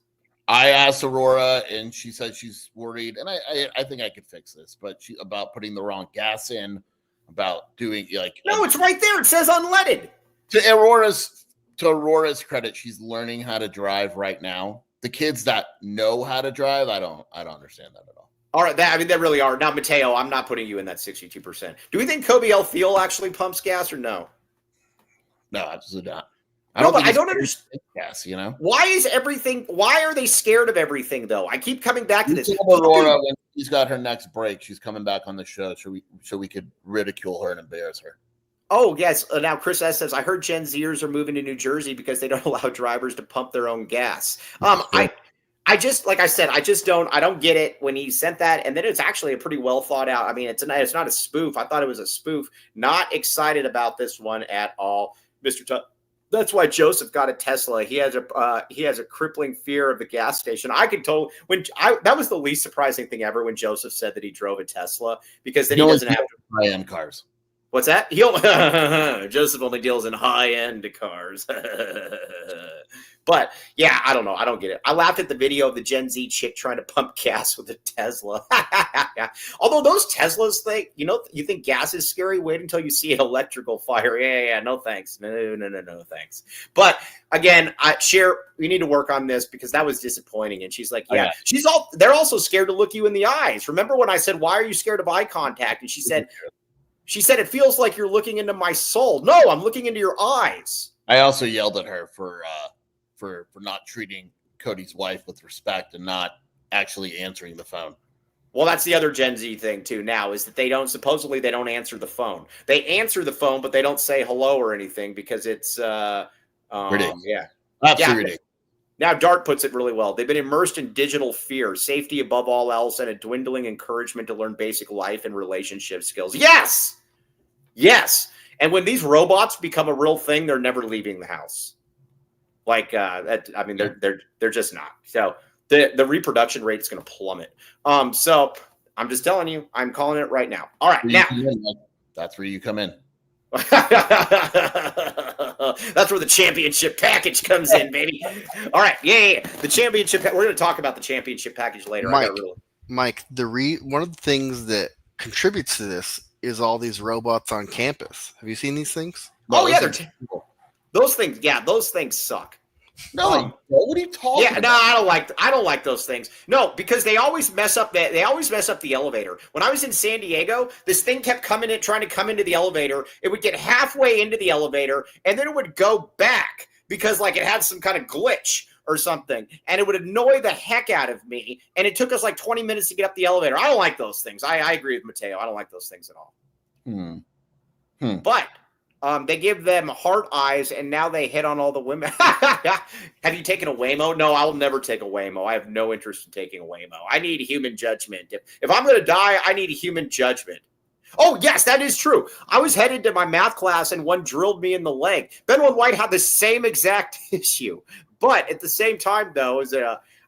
Speaker 3: I asked Aurora, and she said she's worried, and I think I could fix this, but about putting the wrong gas in, about doing
Speaker 1: No, it's right there. It says unleaded.
Speaker 3: To Aurora's credit, she's learning how to drive right now. The kids that know how to drive, I don't understand that at all.
Speaker 1: All right, they really are. Now, Mateo, I'm not putting you in that 62%. Do we think Kobe El Fiel actually pumps gas or no?
Speaker 3: No, absolutely not.
Speaker 1: I don't understand
Speaker 3: gas.
Speaker 1: Why are they scared of everything, though? I keep coming back to this.
Speaker 3: Aurora, when she's got her next break, she's coming back on the show so we could ridicule her and embarrass her.
Speaker 1: Oh, yes. Now, Chris S. says, I heard Gen Zers are moving to New Jersey because they don't allow drivers to pump their own gas. I just, like I said, I don't get it when he sent that. And then it's actually a pretty well thought out. I mean, it's not a spoof. I thought it was a spoof. Not excited about this one at all. That's why Joseph got a Tesla. He has a crippling fear of the gas station. I could tell that was the least surprising thing ever when Joseph said that he drove a Tesla, because then he doesn't have
Speaker 3: high-end cars.
Speaker 1: What's that? Joseph only deals in high-end cars. But yeah, I don't know. I don't get it. I laughed at the video of the Gen Z chick trying to pump gas with a Tesla. Although those Teslas think, you think gas is scary? Wait until you see an electrical fire. Yeah. No thanks. No thanks. But again, we need to work on this because that was disappointing. And she's like, yeah, they're also scared to look you in the eyes. Remember when I said, why are you scared of eye contact? And she said, it feels like you're looking into my soul. No, I'm looking into your eyes.
Speaker 3: I also yelled at her for not treating Cody's wife with respect and not actually answering the phone.
Speaker 1: Well, that's the other Gen Z thing too now is that they don't answer the phone. They answer the phone, but they don't say hello or anything because it's
Speaker 3: ridiculous.
Speaker 1: Yeah.
Speaker 3: Absolutely ridiculous.
Speaker 1: Now, Dart puts it really well. They've been immersed in digital fear, safety above all else, and a dwindling encouragement to learn basic life and relationship skills. Yes. And when these robots become a real thing, they're never leaving the house. They're just not. So the reproduction rate is going to plummet. So I'm just telling you, I'm calling it right now. All right, now
Speaker 3: that's where you come in.
Speaker 1: That's where the championship package comes in, baby. All right, yeah. The championship. We're going to talk about the championship package later.
Speaker 4: Mike, one of the things that contributes to this is all these robots on campus. Have you seen these things?
Speaker 1: Oh yeah, those things. Yeah, those things suck.
Speaker 3: No, what are you talking about?
Speaker 1: No, I don't like those things. No, because they always mess up the elevator. When I was in San Diego, this thing kept trying to come into the elevator. It would get halfway into the elevator and then it would go back because it had some kind of glitch or something, and it would annoy the heck out of me. And it took us 20 minutes to get up the elevator. I don't like those things. I agree with Mateo. I don't like those things at all. But they give them heart eyes, and now they hit on all the women. Have you taken a Waymo? No, I will never take a Waymo. I have no interest in taking a Waymo. I need human judgment. If I'm going to die, I need a human judgment. Oh, yes, that is true. I was headed to my math class, and one drilled me in the leg. Benwin White had the same exact issue. But at the same time, though,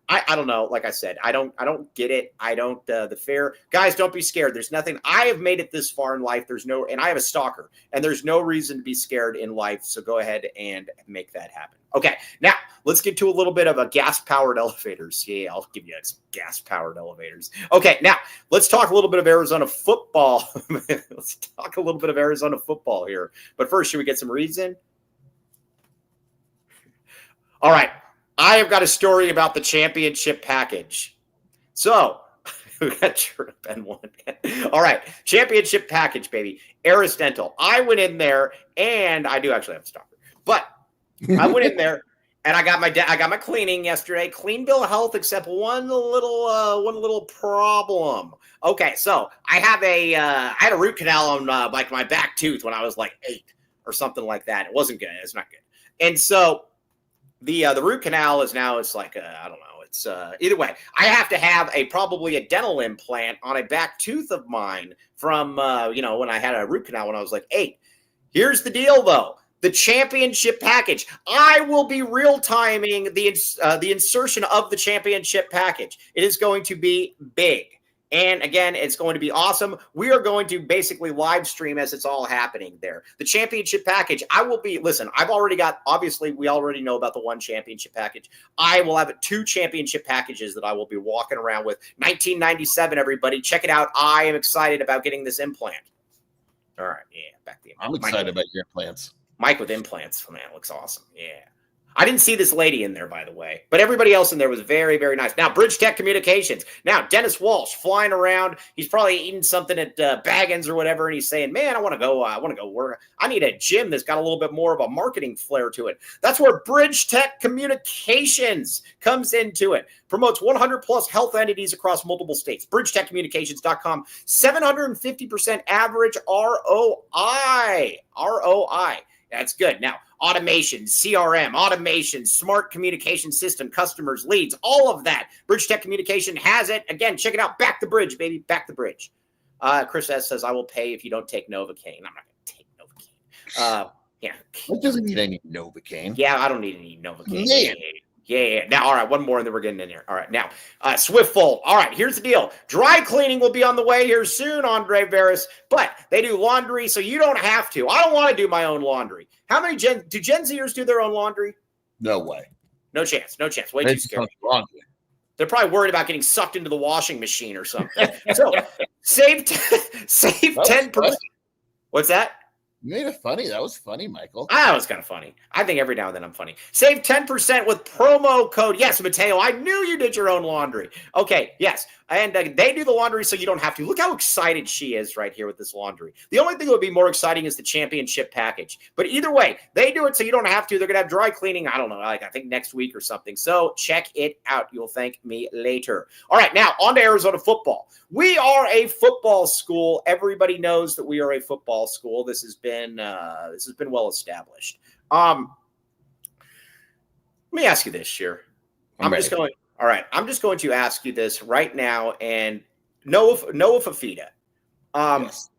Speaker 1: I don't know. Like I said, I don't get it. I don't, the fair guys, don't be scared. There's nothing. I have made it this far in life. And I have a stalker, and there's no reason to be scared in life. So go ahead and make that happen. Okay. Now let's get to a little bit of a gas powered elevators. Yeah, I'll give you some gas powered elevators. Okay. Now let's talk a little bit of Arizona football. Let's talk a little bit of Arizona football here. But first, should we get some reason? All right. I have got a story about the championship package. So, we got Ben one. All right, championship package, baby. Aris Dental. I went in there, and I do actually have a stalker, but I went in there, and I got my cleaning yesterday. Clean bill of health, except one little problem. Okay, so I had a root canal on my back tooth when I was 8 or something like that. It wasn't good. It's not good, and so. The root canal is now, I don't know. It's either way. I have to have probably a dental implant on a back tooth of mine from, when I had a root canal when I was 8. Here's the deal, though. The championship package. I will be real timing the insertion of the championship package. It is going to be big. And again, it's going to be awesome. We are going to basically live stream as it's all happening there. The championship package, obviously we already know about the one championship package. I will have 2 championship packages that I will be walking around with. 1997, everybody. Check it out. I am excited about getting this implant. All right. Yeah. Back the implant.
Speaker 3: I'm excited about your implants.
Speaker 1: Mike with implants. Man, it looks awesome. Yeah. I didn't see this lady in there, by the way, but everybody else in there was very, very nice. Now, BridgeTek Communications. Now, Dennis Walsh flying around. He's probably eating something at Baggins or whatever, and he's saying, man, I want to go work. I need a gym that's got a little bit more of a marketing flair to it. That's where BridgeTek Communications comes into it. Promotes 100-plus health entities across multiple states. BridgeTekCommunications.com. 750% average ROI. ROI. That's good. Now, automation, CRM, smart communication system, customers, leads, all of that. BridgeTek Communication has it. Again, check it out. Back the bridge, baby. Back the bridge. Chris S. says, I will pay if you don't take Novocaine. I'm not going to take Novocaine. Yeah.
Speaker 3: It doesn't need any Novocaine.
Speaker 1: Yeah, I don't need any Novocaine. Yeah. Now, all right, one more, and then we're getting in here. All right, now, SwiftFold. All right, here's the deal. Dry cleaning will be on the way here soon, Andre Veras, but they do laundry, so you don't have to. I don't want to do my own laundry. How many do Gen Zers do their own laundry?
Speaker 3: No way.
Speaker 1: No chance. Way too scary. They're probably worried about getting sucked into the washing machine or something. So save 10%. What's that?
Speaker 3: You made it funny. That was funny, Michael.
Speaker 1: That was kind of funny. I think every now and then I'm funny. Save 10% with promo code. Yes, Mateo, I knew you did your own laundry. Okay, yes. And they do the laundry so you don't have to. Look how excited she is right here with this laundry. The only thing that would be more exciting is the championship package. But either way, they do it so you don't have to. They're going to have dry cleaning, I don't know, I think next week or something. So check it out. You'll thank me later. All right, now on to Arizona football. We are a football school. Everybody knows that we are a football school. This has been well established. Let me ask you this, Sheer. I'm just going to ask you this right now. And Noah Fafita.
Speaker 3: Yes.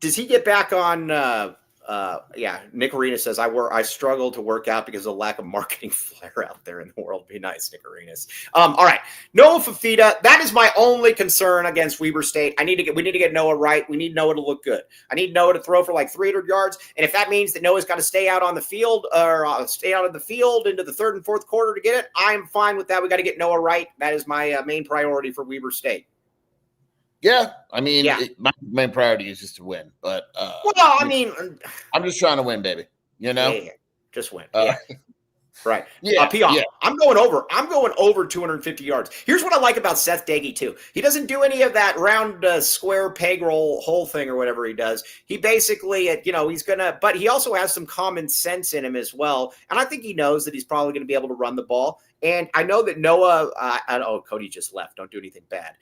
Speaker 1: Does he get back on? Nick Arenas says I struggle to work out because of the lack of marketing flair out there in the world. Be nice, Nick Arenas. All right, Noah Fafita. That is my only concern against Weber State. We need to get Noah right. We need Noah to look good. I need Noah to throw for like 300 yards, and if that means that Noah's got to stay out on the field or stay out of the field into the third and fourth quarter to get it, I'm fine with that. We got to get Noah right. That is my main priority for Weber State.
Speaker 3: Yeah, I mean, my main priority is just to win. But I'm just trying to win, baby. You know,
Speaker 1: just win. Right.
Speaker 3: Yeah.
Speaker 1: I'm going over 250 yards. Here's what I like about Seth Daggy too. He doesn't do any of that round square peg roll hole thing or whatever he does. He basically, but he also has some common sense in him as well. And I think he knows that he's probably going to be able to run the ball. And I know that Noah. Cody just left. Don't do anything bad.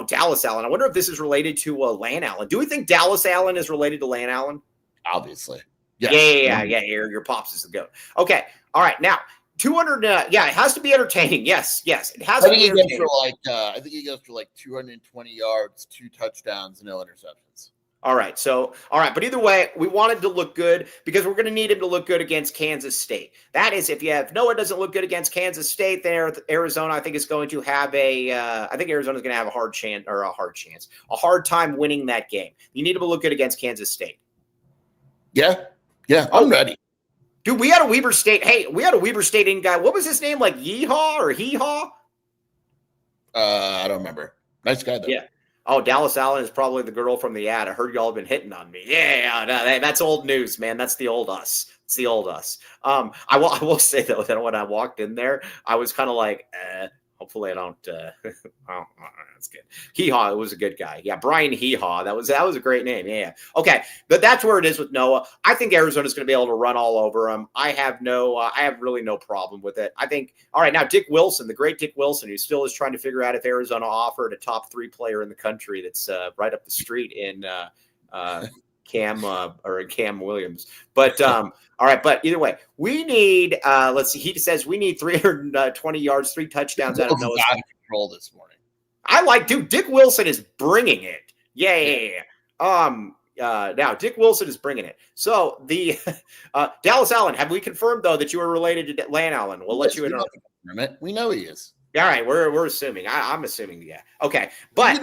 Speaker 1: Dallas Allen. I wonder if this is related to Lan Allen. Do we think Dallas Allen is related to Lan Allen?
Speaker 3: Obviously.
Speaker 1: Yeah. Your pops is the GOAT. Okay. All right. Now, 200. It has to be entertaining. Yes. It has to be entertaining.
Speaker 3: I think he goes for like 220 yards, 2 touchdowns, no interceptions.
Speaker 1: All right. But either way, we wanted to look good because we're going to need him to look good against Kansas State. That is, if Noah doesn't look good against Kansas State, then Arizona, I think, is going to have Arizona's going to have a hard time winning that game. You need him to look good against Kansas State.
Speaker 3: Yeah, I'm ready.
Speaker 1: Dude, we had a Weber State in guy. What was his name? Like Yeehaw or Hee-Haw?
Speaker 3: I don't remember. Nice guy, though.
Speaker 1: Yeah. Oh, Dallas Allen is probably the girl from the ad. I heard y'all have been hitting on me. Yeah, no, that's old news, man. That's the old us. It's the old us. I will say, though, that when I walked in there, I was kind of like, hopefully I don't. That's good. Hee-Haw, it was a good guy. Yeah, Brian Hee-Haw. That was a great name. Yeah. Okay, but that's where it is with Noah. I think Arizona's going to be able to run all over him. I have really no problem with it. I think. All right, now Dick Wilson, the great Dick Wilson, who still is trying to figure out if Arizona offered a top 3 player in the country that's right up the street in Cam Williams. But all right, but either way, we need let's see, he says we need 320 yards, 3 touchdowns out of Noah's
Speaker 3: control this morning.
Speaker 1: Dick Wilson is bringing it. Yeah. Now Dick Wilson is bringing it. So the Dallas Allen, have we confirmed though that you are related to Lan Allen? We'll let you in on
Speaker 3: it. We know he is.
Speaker 1: All right, we're assuming. I'm assuming, yeah. Okay, but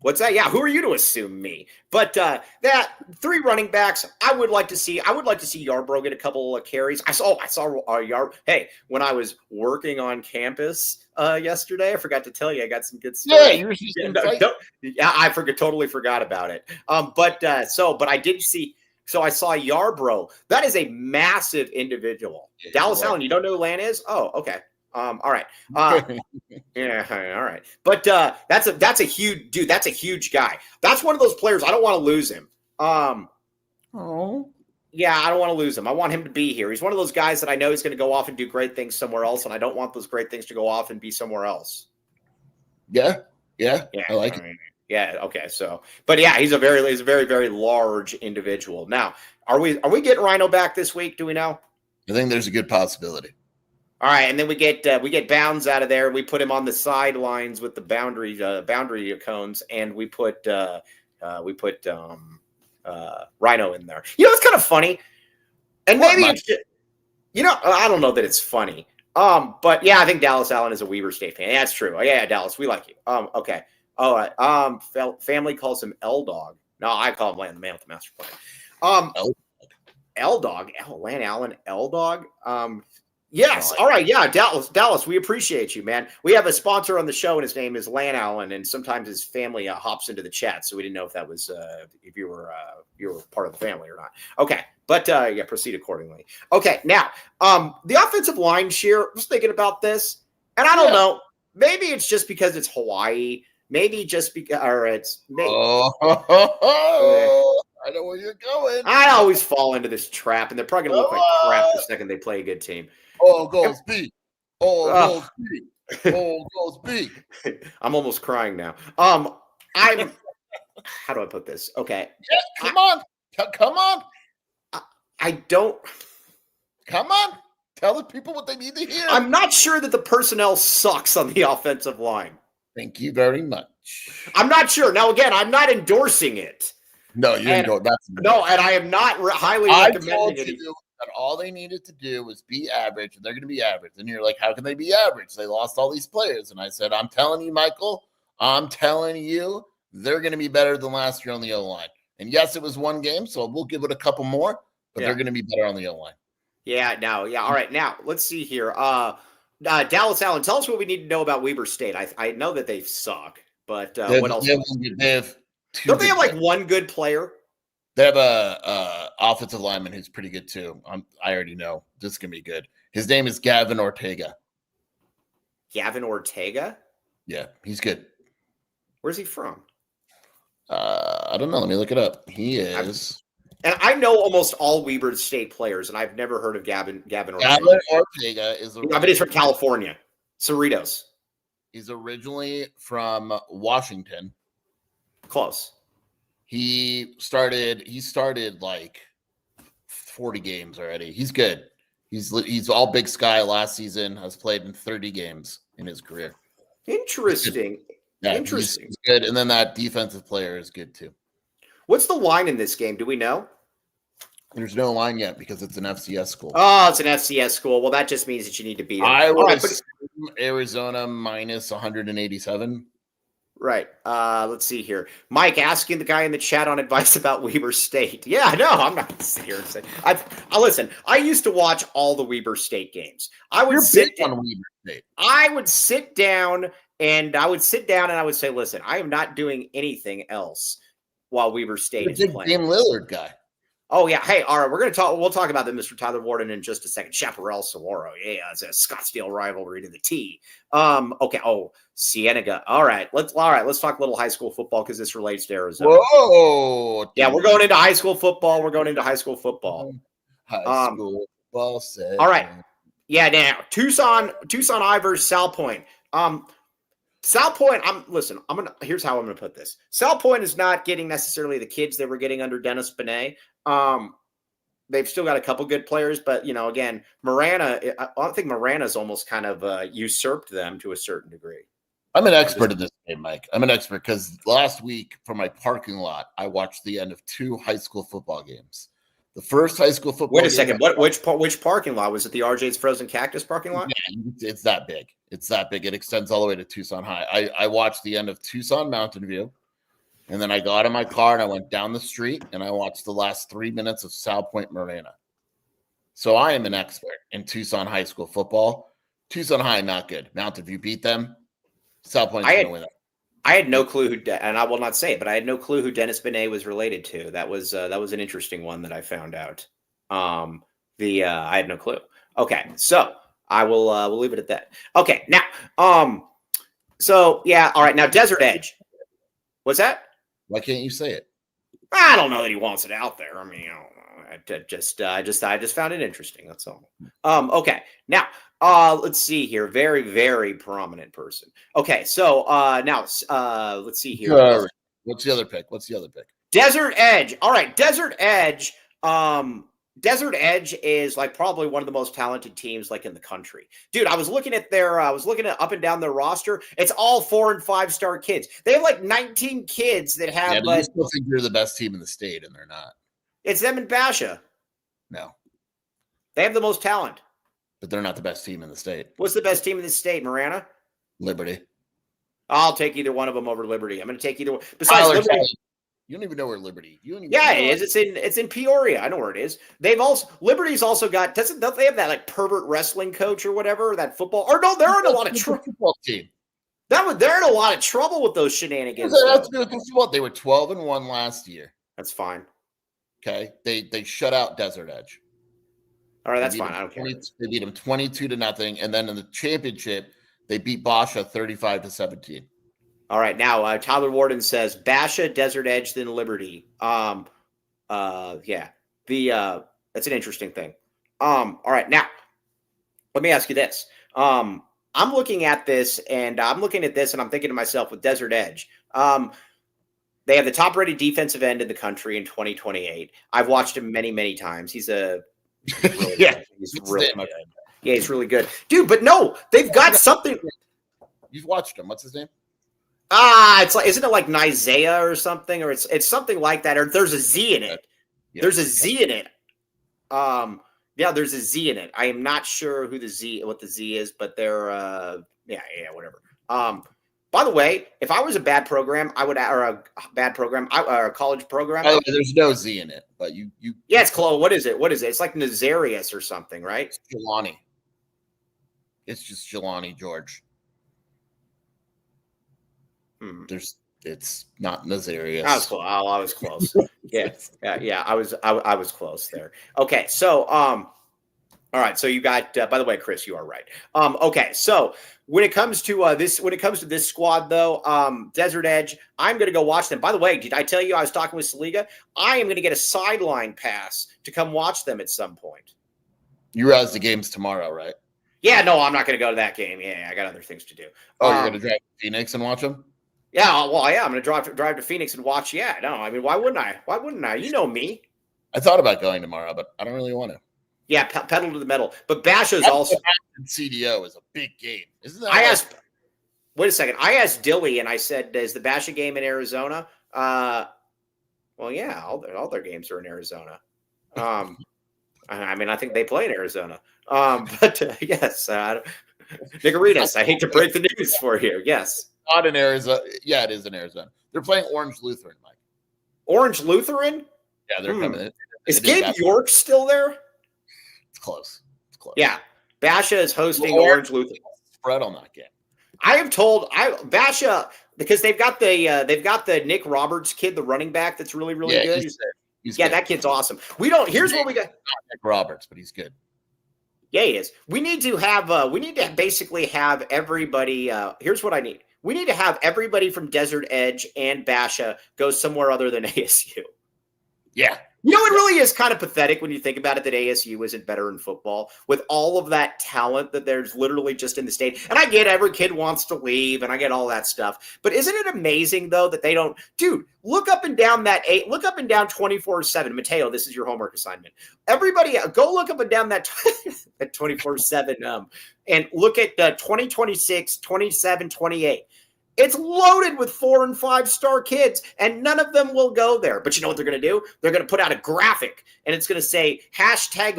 Speaker 1: what's that? Yeah, who are you to assume me? But that 3 running backs, I would like to see Yarbrough get a couple of carries. I saw Yarbrough. Hey, when I was working on campus yesterday, I forgot to tell you, I got some good stuff.
Speaker 3: Yeah, you were
Speaker 1: totally forgot about it. But I did see. So I saw Yarbrough. That is a massive individual. Yeah, Dallas Allen, you don't know who Lan is? Oh, okay. All right. Yeah. All right. But that's a huge dude. That's a huge guy. That's one of those players. I don't want to lose him. Yeah, I don't want to lose him. I want him to be here. He's one of those guys that I know he's going to go off and do great things somewhere else, and I don't want those great things to go off and be somewhere else.
Speaker 3: Yeah. I like it.
Speaker 1: Yeah. Okay. So, but yeah, he's a very, very large individual. Now, are we getting Rhino back this week? Do we know?
Speaker 3: I think there's a good possibility.
Speaker 1: All right, and then we get Bounds out of there. We put him on the sidelines with the boundary cones, and we put Rhino in there. You know, it's kind of funny, and maybe it's just, I don't know that it's funny. But yeah, I think Dallas Allen is a Weber State fan. Yeah, that's true. Oh, yeah, Dallas, we like you. Okay. All right. Family calls him L Dog. No, I call him Land the Man with the Master Plan. L-Dog. Lan Allen, L-Dog. Yes. All right. Yeah. Dallas, we appreciate you, man. We have a sponsor on the show, and his name is Lan Allen, and sometimes his family hops into the chat, so we didn't know if that was if you were part of the family or not. Okay, but yeah, proceed accordingly. Okay, now the offensive line shear. I was thinking about this, and I don't know. Maybe it's just because it's Hawaii. Maybe just because, or it's. Maybe,
Speaker 3: I know where you're going.
Speaker 1: I always fall into this trap, and they're probably going to look like crap the second they play a good team.
Speaker 3: All goes B. All goes B. All goes B.
Speaker 1: I'm almost crying now. I'm. How do I put this? Okay.
Speaker 3: Yeah, come on. Come on.
Speaker 1: I don't.
Speaker 3: Come on. Tell the people what they need to hear.
Speaker 1: I'm not sure that the personnel sucks on the offensive line.
Speaker 3: Thank you very much.
Speaker 1: I'm not sure. Now, again, I'm not endorsing it.
Speaker 3: No, you didn't go.
Speaker 1: No, and I am not highly recommending it.
Speaker 3: That all they needed to do was be average, and they're going to be average. And you're like, how can they be average? They lost all these players. And I said, I'm telling you, Michael, I'm telling you, they're going to be better than last year on the O-line. And yes, it was one game, so we'll give it a couple more, but they're going to be better on the O-line.
Speaker 1: Yeah, no, yeah. All right, now, let's see here. Dallas Allen, tell us what we need to know about Weber State. I know that they suck, but what else?
Speaker 3: Don't
Speaker 1: they have like one good player?
Speaker 3: They have a offensive lineman who's pretty good too. I already know this is gonna be good. His name is Gavin Ortega.
Speaker 1: Gavin Ortega?
Speaker 3: Yeah, he's good.
Speaker 1: Where's he from?
Speaker 3: I don't know. Let me look it up. He is.
Speaker 1: And I know almost all Weber State players, and I've never heard of Gavin Ortega.
Speaker 3: Gavin Ortega is.
Speaker 1: I bet he's from California. Cerritos.
Speaker 3: He's originally from Washington.
Speaker 1: Close.
Speaker 3: He started like 40 games already. He's good. He's all Big Sky last season. Has played in 30 games in his career.
Speaker 1: Interesting.
Speaker 3: Yeah,
Speaker 1: Interesting.
Speaker 3: He's good. And then that defensive player is good too.
Speaker 1: What's the line in this game? Do we know?
Speaker 3: There's no line yet because it's an FCS school.
Speaker 1: Oh, it's an FCS school. Well, that just means that you need to beat them.
Speaker 3: I would assume Arizona minus 187.
Speaker 1: Right. Let's see here. Mike asking the guy in the chat on advice about Weber State. Yeah, no, I'm not going to sit here and say. Listen, I used to watch all the Weber State games.
Speaker 3: You're big on Weber State.
Speaker 1: I would sit down and I would say, listen, I am not doing anything else while Weber State is playing.
Speaker 3: Dame Lillard guy.
Speaker 1: Oh, yeah. Hey, all right. We'll talk about that, Mr. Tyler Warden, in just a second. Chaparral Saguaro. Yeah, it's a Scottsdale rivalry to the T. Okay. Oh, Cienega. All right. Let's talk a little high school football because this relates to Arizona.
Speaker 3: Whoa.
Speaker 1: Yeah, we're going into high school football. High school football
Speaker 3: set.
Speaker 1: All right. Yeah, now Tucson I versus Sal Point. Sal Point, here's how I'm gonna put this. Sal Point is not getting necessarily the kids they were getting under Dennis Benet. They've still got a couple good players, but again, Marana, I think Marana's almost kind of usurped them to a certain degree.
Speaker 3: I'm an expert in this game, Mike. I'm an expert because last week from my parking lot, I watched the end of 2 high school football games. The first high school football.
Speaker 1: Wait a second. Which parking lot was it? The RJ's Frozen Cactus parking lot?
Speaker 3: Yeah, it's that big. It's that big. It extends all the way to Tucson High. I watched the end of Tucson Mountain View, and then I got in my car and I went down the street and I watched the last 3 minutes of Sal Point Marana. So I am an expert in Tucson high school football. Tucson High not good. Mountain View beat them. Sal Point's going to win it.
Speaker 1: I had no clue and I will not say it, but I had no clue who Dennis Benet was related to. That was an interesting one that I found out. I had no clue. Okay, so I will we'll leave it at that. Okay, now, so yeah, all right. Now, Desert Edge. What's that?
Speaker 3: Why can't you say it?
Speaker 1: I don't know that he wants it out there. I mean, I just found it interesting. That's all. Okay, now. Let's see here. Very, very prominent person. Okay, so now let's see here.
Speaker 3: What's the other pick?
Speaker 1: Desert Edge. All right, Desert Edge. Desert Edge is like probably one of the most talented teams like in the country. Dude, I was looking at up and down their roster. It's all 4- and 5-star kids. They have like 19 kids that have.
Speaker 3: Yeah, you still think you're the best team in the state, and they're not.
Speaker 1: It's them and Basha.
Speaker 3: No,
Speaker 1: they have the most talent.
Speaker 3: But they're not the best team in the state.
Speaker 1: What's the best team in the state, Marana?
Speaker 3: Liberty.
Speaker 1: I'll take either one of them over Liberty. I'm going to take either one. Besides,
Speaker 3: You don't even know where Liberty. You don't even
Speaker 1: Yeah,
Speaker 3: know
Speaker 1: it is. It's in Peoria. I know where it is. Liberty's also got don't they have that like pervert wrestling coach or whatever, that football, or no, they're in a lot of trouble.
Speaker 3: Football team.
Speaker 1: They're in a lot of trouble with those shenanigans.
Speaker 3: What does that have to do with the football? They were 12-1 last year.
Speaker 1: That's fine.
Speaker 3: Okay. They shut out Desert Edge.
Speaker 1: All right, that's fine. I don't care.
Speaker 3: They beat them 22-0, and then in the championship, they beat Basha 35-17.
Speaker 1: All right, now Tyler Warden says Basha, Desert Edge, then Liberty. Yeah, that's an interesting thing. All right, now let me ask you this. I'm looking at this, and I'm thinking to myself with Desert Edge. They have the top-rated defensive end in the country in 2028. I've watched him many, many times. He's really good. He's really good. Yeah, he's really good, dude. But no, they've got something.
Speaker 3: You've watched him. What's his name?
Speaker 1: It's like, isn't it like Nizea or something, or it's something like that, or there's a Z in it.
Speaker 3: Yeah.
Speaker 1: There's a Z in it. Yeah, there's a Z in it. I am not sure what the Z is, but they're whatever. By the way, if I was a bad program, or a college program.
Speaker 3: Oh, there's no Z in it, but you.
Speaker 1: Yeah, it's close. What is it? It's like Nazarius or something, right?
Speaker 3: It's Jelani. It's just Jelani George. It's not Nazarius.
Speaker 1: I was close. Yeah. I was close there. Okay, so all right. So you got. By the way, Chris, you are right. Okay, so when it comes to this squad, though, Desert Edge, I'm going to go watch them. By the way, did I tell you I was talking with Saliga? I am going to get a sideline pass to come watch them at some point.
Speaker 3: You realize the game's tomorrow, right?
Speaker 1: Yeah, no, I'm not going to go to that game. Yeah, I got other things to do.
Speaker 3: Oh, you're going to drive to Phoenix and watch them?
Speaker 1: Yeah, well, yeah, I'm going to drive to Phoenix and watch. Yeah, no, I mean, why wouldn't I? You know me.
Speaker 3: I thought about going tomorrow, but I don't really want to.
Speaker 1: Yeah, pedal to the metal. But Basha's also
Speaker 3: CDO is a big game, isn't that?
Speaker 1: Wait a second. I asked Dilly, and I said, "Is the Basha game in Arizona?" Well, yeah, all their games are in Arizona. I mean, I think they play in Arizona. But yes, Nicoritas, I hate to break the news for you. Yes.
Speaker 3: Not in Arizona. Yeah, it is in Arizona. They're playing Orange Lutheran, Mike.
Speaker 1: Orange Lutheran?
Speaker 3: Yeah, they're coming in.
Speaker 1: Is Gabe York still there?
Speaker 3: It's close.
Speaker 1: Yeah. Basha is hosting Orange Lutheran.
Speaker 3: Spread on that game.
Speaker 1: I have told Basha, because they've got the Nick Roberts kid, the running back that's really, really good.
Speaker 3: He's good.
Speaker 1: That kid's awesome. Here's what we got.
Speaker 3: Not Nick Roberts, but he's good.
Speaker 1: Yeah, he is. We need to basically have everybody. Here's what I need. We need to have everybody from Desert Edge and Basha go somewhere other than ASU.
Speaker 3: Yeah.
Speaker 1: You know, it really is kind of pathetic when you think about it that ASU isn't better in football with all of that talent that there's literally just in the state. And I get every kid wants to leave and I get all that stuff. But isn't it amazing, though, that they don't – dude, look up and down 24/7. Mateo, this is your homework assignment. Everybody, go look up and down that 24/7 and look at 2026, 27, 28. It's loaded with 4- and 5-star kids, and none of them will go there. But you know what they're going to do? They're going to put out a graphic, and it's going to say,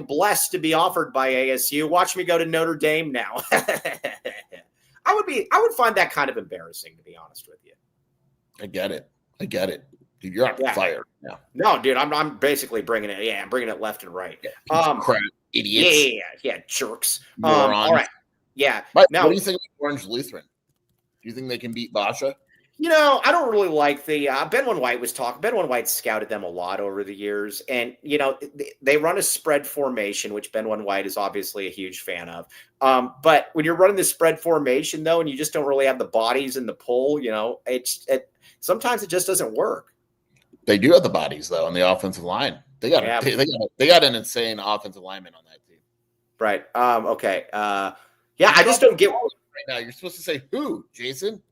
Speaker 1: #blessed to be offered by ASU. Watch me go to Notre Dame now. I would find that kind of embarrassing, to be honest with you.
Speaker 3: I get it. Dude, you're on fire now.
Speaker 1: No, dude, I'm basically bringing it. Yeah, I'm bringing it left and right.
Speaker 3: Crap, idiots.
Speaker 1: Yeah, jerks.
Speaker 3: Morons.
Speaker 1: All right. Yeah.
Speaker 3: Mike,
Speaker 1: now,
Speaker 3: what do you think of Orange Lutheran? Do you think they can beat Basha?
Speaker 1: You know, I don't really like the Ben One White was talking. Ben One White scouted them a lot over the years, and you know they run a spread formation, which Ben One White is obviously a huge fan of. But when you're running the spread formation, though, and you just don't really have the bodies and the pull, you know, sometimes it just doesn't work.
Speaker 3: They do have the bodies though on the offensive line. They got an insane offensive lineman on that team.
Speaker 1: Right. Okay. Yeah, I just don't get.
Speaker 3: Right now, you're supposed to say who, Jason?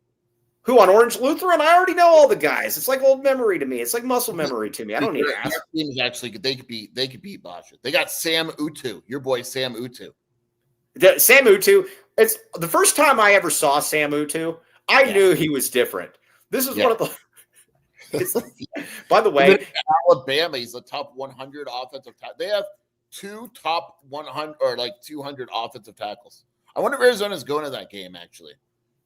Speaker 1: Who on Orange Lutheran? I already know all the guys. It's like old memory to me. It's like muscle memory to me. I don't need to ask.
Speaker 3: Their team is actually good. They could beat Basha. They got Sam Utu, your boy Sam Utu.
Speaker 1: Sam Utu. It's the first time I ever saw Sam Utu. I knew he was different. This is one of the. By the way,
Speaker 3: Alabama, he's a top 100 offensive tackle. They have 2 top 100 or like 200 offensive tackles. I wonder if Arizona's going to that game, actually,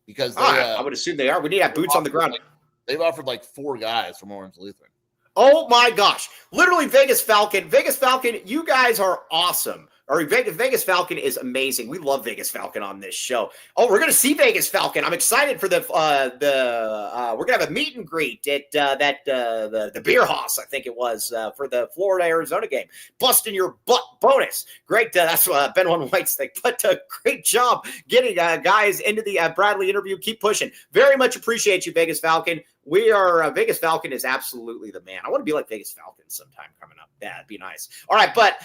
Speaker 3: because I
Speaker 1: would assume they are. We need to have boots on the ground.
Speaker 3: They've offered like 4 guys from Orange Lutheran.
Speaker 1: Oh my gosh. Literally Vegas Falcon. Vegas Falcon, you guys are awesome. Or Vegas Falcon is amazing. We love Vegas Falcon on this show. Oh, we're gonna see Vegas Falcon. I'm excited for we're gonna have a meet and greet at the beer house, I think it was, for the Florida Arizona game. Busting your butt bonus. Great. That's Ben One White's thing. But great job getting guys into the Bradley interview. Keep pushing. Very much appreciate you, Vegas Falcon. We are Vegas Falcon is absolutely the man. I want to be like Vegas Falcon sometime coming up. Yeah, it'd be nice. All right, but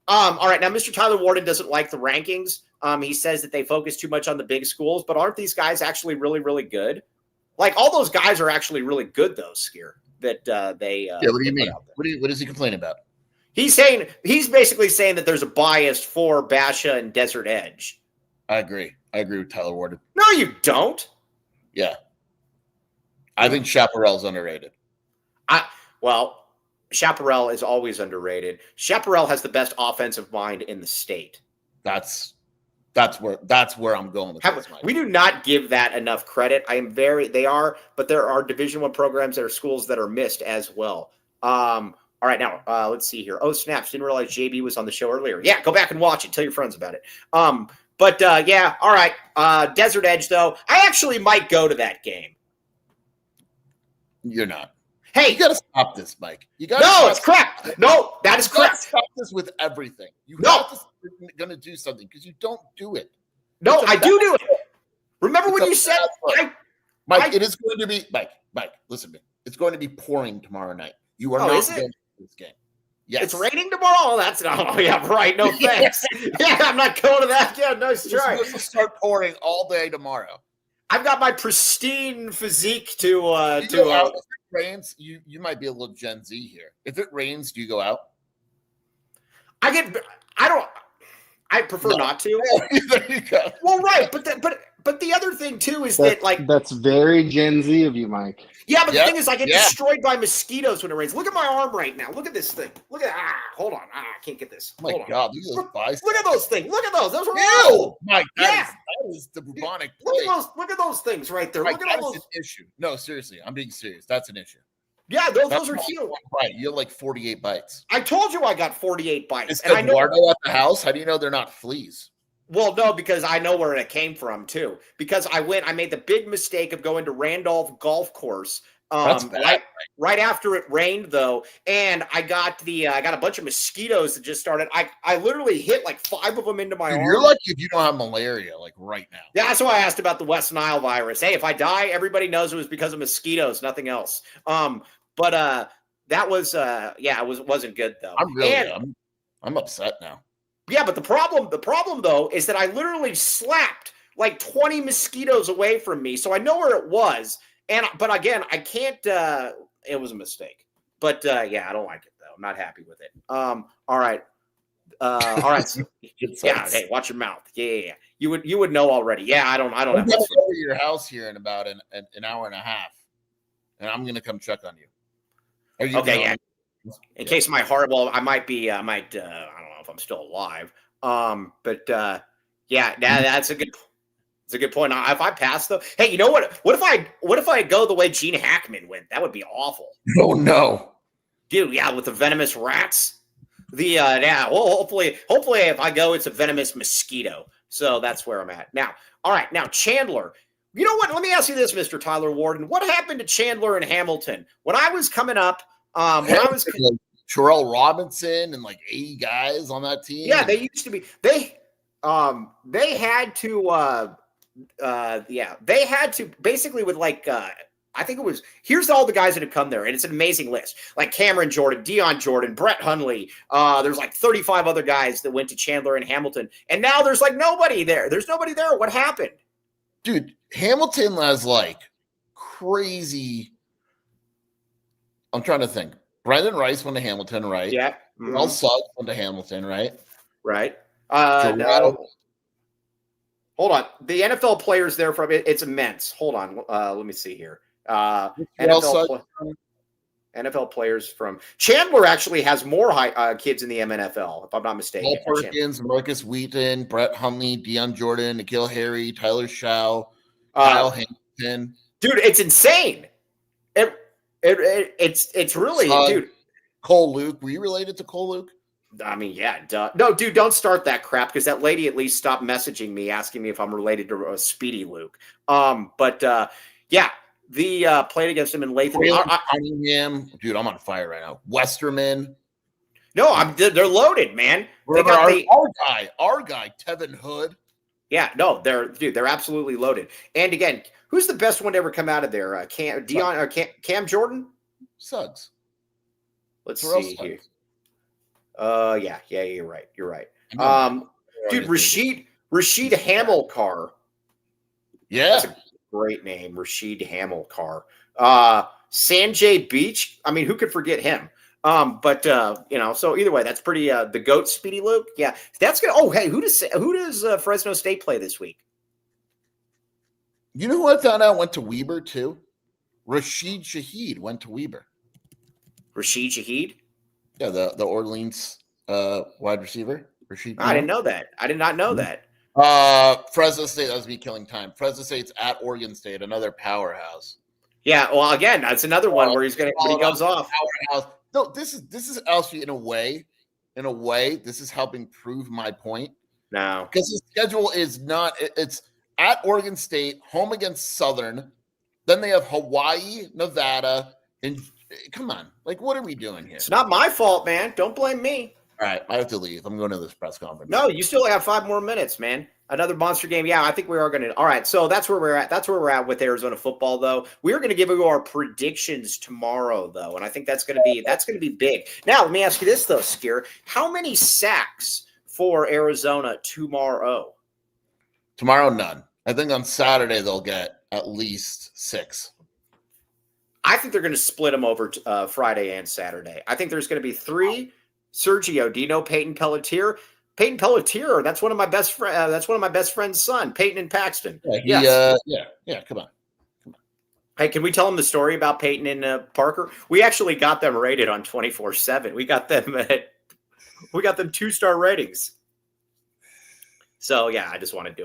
Speaker 1: all right, now Mr. Tyler Warden doesn't like the rankings. He says that they focus too much on the big schools, but aren't these guys actually really, really good? Like all those guys are actually really good, though. Skier that they.
Speaker 3: Yeah, what do you mean? What does he complain about?
Speaker 1: He's basically saying that there's a bias for Basha and Desert Edge.
Speaker 3: I agree with Tyler Warden.
Speaker 1: No, you don't.
Speaker 3: Yeah, I think Chaparral's underrated.
Speaker 1: Chaparral is always underrated. Chaparral has the best offensive mind in the state.
Speaker 3: That's where I'm going with this.
Speaker 1: We do not give that enough credit. But there are Division I programs that are schools that are missed as well. All right, now let's see here. Oh, snaps! Didn't realize JB was on the show earlier. Yeah, go back and watch it. Tell your friends about it. Yeah, all right. Desert Edge, though, I actually might go to that game.
Speaker 3: You're not.
Speaker 1: Hey,
Speaker 3: you got to stop this, Mike.
Speaker 1: It's crap. No, that is crap.
Speaker 3: Stop this with everything. You're going to do something because you don't do it.
Speaker 1: No, I do it. Remember when you said,
Speaker 3: Mike, it is going to be, Mike, listen to me. It's going to be pouring tomorrow night. You are not going to this game. Yes.
Speaker 1: It's raining tomorrow? Yeah, right. No thanks. Yeah, I'm not going to that. Yeah, nice try.
Speaker 3: It's supposed to start pouring all day tomorrow.
Speaker 1: I've got my pristine physique to
Speaker 3: if it rains, you might be a little Gen Z here. If it rains, do you go out?
Speaker 1: I prefer not to.
Speaker 3: There you go.
Speaker 1: Well, right, but the other thing too is that's
Speaker 4: very Gen Z of you, Mike.
Speaker 1: Yeah, but the thing is, I get destroyed by mosquitoes when it rains. Look at my arm right now. Look at this thing. Look at hold on. I can't get this.
Speaker 3: Oh my God, look
Speaker 1: at those things. Look at those. Those are
Speaker 3: real. Mike, that is the bubonic plague.
Speaker 1: Look at those things right there.
Speaker 3: Mike,
Speaker 1: look at all those.
Speaker 3: An issue. No, seriously, I'm being serious. That's an issue.
Speaker 1: Yeah, those are huge.
Speaker 3: Right, you have like 48 bites.
Speaker 1: I told you I got 48 bites.
Speaker 3: Is Eduardo at the house? How do you know they're not fleas?
Speaker 1: Well, no, because I know where it came from too. Because I made the big mistake of going to Randolph Golf Course.
Speaker 3: That's bad.
Speaker 1: Right after it rained, though, and I got a bunch of mosquitoes that just started. I literally hit like 5 of them into my arm.
Speaker 3: You're lucky if you don't have malaria, like right now.
Speaker 1: Yeah, that's why I asked about the West Nile virus. Hey, if I die, everybody knows it was because of mosquitoes, nothing else. But that was it wasn't good though.
Speaker 3: I'm upset now.
Speaker 1: Yeah, but the problem though is that I literally slapped like 20 mosquitoes away from me, so I know where it was. But again, I can't. It was a mistake. But yeah, I don't like it though. I'm not happy with it. All right. Yeah. Hey, watch your mouth. Yeah. You would know already. Yeah. I don't.
Speaker 3: I'm going to go to your house here in about an hour and a half, and I'm going to come check on you. Are you
Speaker 1: okay? Yeah. In case my heart. Well, I might be. I don't know if I'm still alive. But yeah. That's a good. It's a good point. Now, if I pass though, hey, you know what? What if I go the way Gene Hackman went? That would be awful.
Speaker 3: Oh no,
Speaker 1: dude. Yeah, with the venomous rats. Well, hopefully, if I go, it's a venomous mosquito. So that's where I'm at now. All right, now Chandler. You know what? Let me ask you this, Mr. Tyler Warden. What happened to Chandler and Hamilton when I was coming up?
Speaker 3: Terrell Robinson and like 80 guys on that team.
Speaker 1: Yeah, they used to be. They had to. They had to basically with like I think it was here's all the guys that have come there, and it's an amazing list. Like Cameron Jordan, Deion Jordan, Brett Hundley. There's like 35 other guys that went to Chandler and Hamilton, and now there's like nobody there. There's nobody there. What happened?
Speaker 3: Dude, Hamilton has like crazy. I'm trying to think. Brendan Rice went to Hamilton, right?
Speaker 1: Yeah.
Speaker 3: Mm-hmm. All Suggs went to Hamilton, right?
Speaker 1: Right. No. Hold on. The NFL players there from it's immense. Hold on. Let me see here. NFL players from Chandler actually has more kids in the MNFL, if I'm not mistaken.
Speaker 3: Paul Perkins, Marcus Wheaton, Brett Hundley, Deion Jordan, Nikhil Harry, Tyler Shaw, Kyle Hamilton.
Speaker 1: Dude, it's insane. It's really, dude.
Speaker 3: Cole Luke. Were you related to Cole Luke?
Speaker 1: I mean, yeah. Duh. No, dude, don't start that crap because that lady at least stopped messaging me asking me if I'm related to Speedy Luke. Yeah, the played against him in Latham.
Speaker 3: Cunningham. Dude, I'm on fire right now. Westerman.
Speaker 1: No, they're loaded, man. They got
Speaker 3: our guy, Tevin Hood.
Speaker 1: Yeah, no, they're absolutely loaded. And again, who's the best one to ever come out of there? Cam Jordan?
Speaker 3: Suggs.
Speaker 1: Let's see here. Yeah, you're right. You're right. Dude, Rashid Hamilcar.
Speaker 3: Yeah.
Speaker 1: That's a great name, Rashid Hamilcar. Sanjay Beach. I mean, who could forget him? So either way, that's pretty the GOAT Speedy Luke. Yeah, that's good. Oh, hey, who does Fresno State play this week?
Speaker 3: You know who I found out went to Weber too? Rashid Shaheed went to Weber.
Speaker 1: Rashid Shaheed?
Speaker 3: Yeah, the Orleans wide receiver. Rashid.
Speaker 1: I didn't know that. I did not know that.
Speaker 3: Fresno State, that was me killing time. Fresno State's at Oregon State, another powerhouse.
Speaker 1: Yeah, well, again, that's another one where he goes off.
Speaker 3: Powerhouse. No, this is actually in a way, this is helping prove my point.
Speaker 1: No,
Speaker 3: because the schedule is not. It's at Oregon State, home against Southern, then they have Hawaii, Nevada, and come on, like what are we doing here?
Speaker 1: It's not my fault, man. Don't blame me.
Speaker 3: All right, I have to leave. I'm going to this press conference.
Speaker 1: No, you still have 5 more minutes, man. Another monster game. Yeah, I think we are going to. All right, so that's where we're at. That's where we're at with Arizona football, though. We are going to give you our predictions tomorrow, though, and I think that's going to be big. Now, let me ask you this, though, Skier. How many sacks for Arizona tomorrow?
Speaker 3: Tomorrow, none. I think on Saturday they'll get at least 6.
Speaker 1: I think they're going to split them over Friday and Saturday. I think there's going to be 3. Sergio, do you know Peyton Pelletier? Peyton Pelletier, that's one of my best friend's son, Peyton and Paxton.
Speaker 3: Yeah, come on.
Speaker 1: Hey, can we tell them the story about Peyton and Parker? We actually got them rated on 24/7. We got them 2-star ratings. So yeah, I just wanted to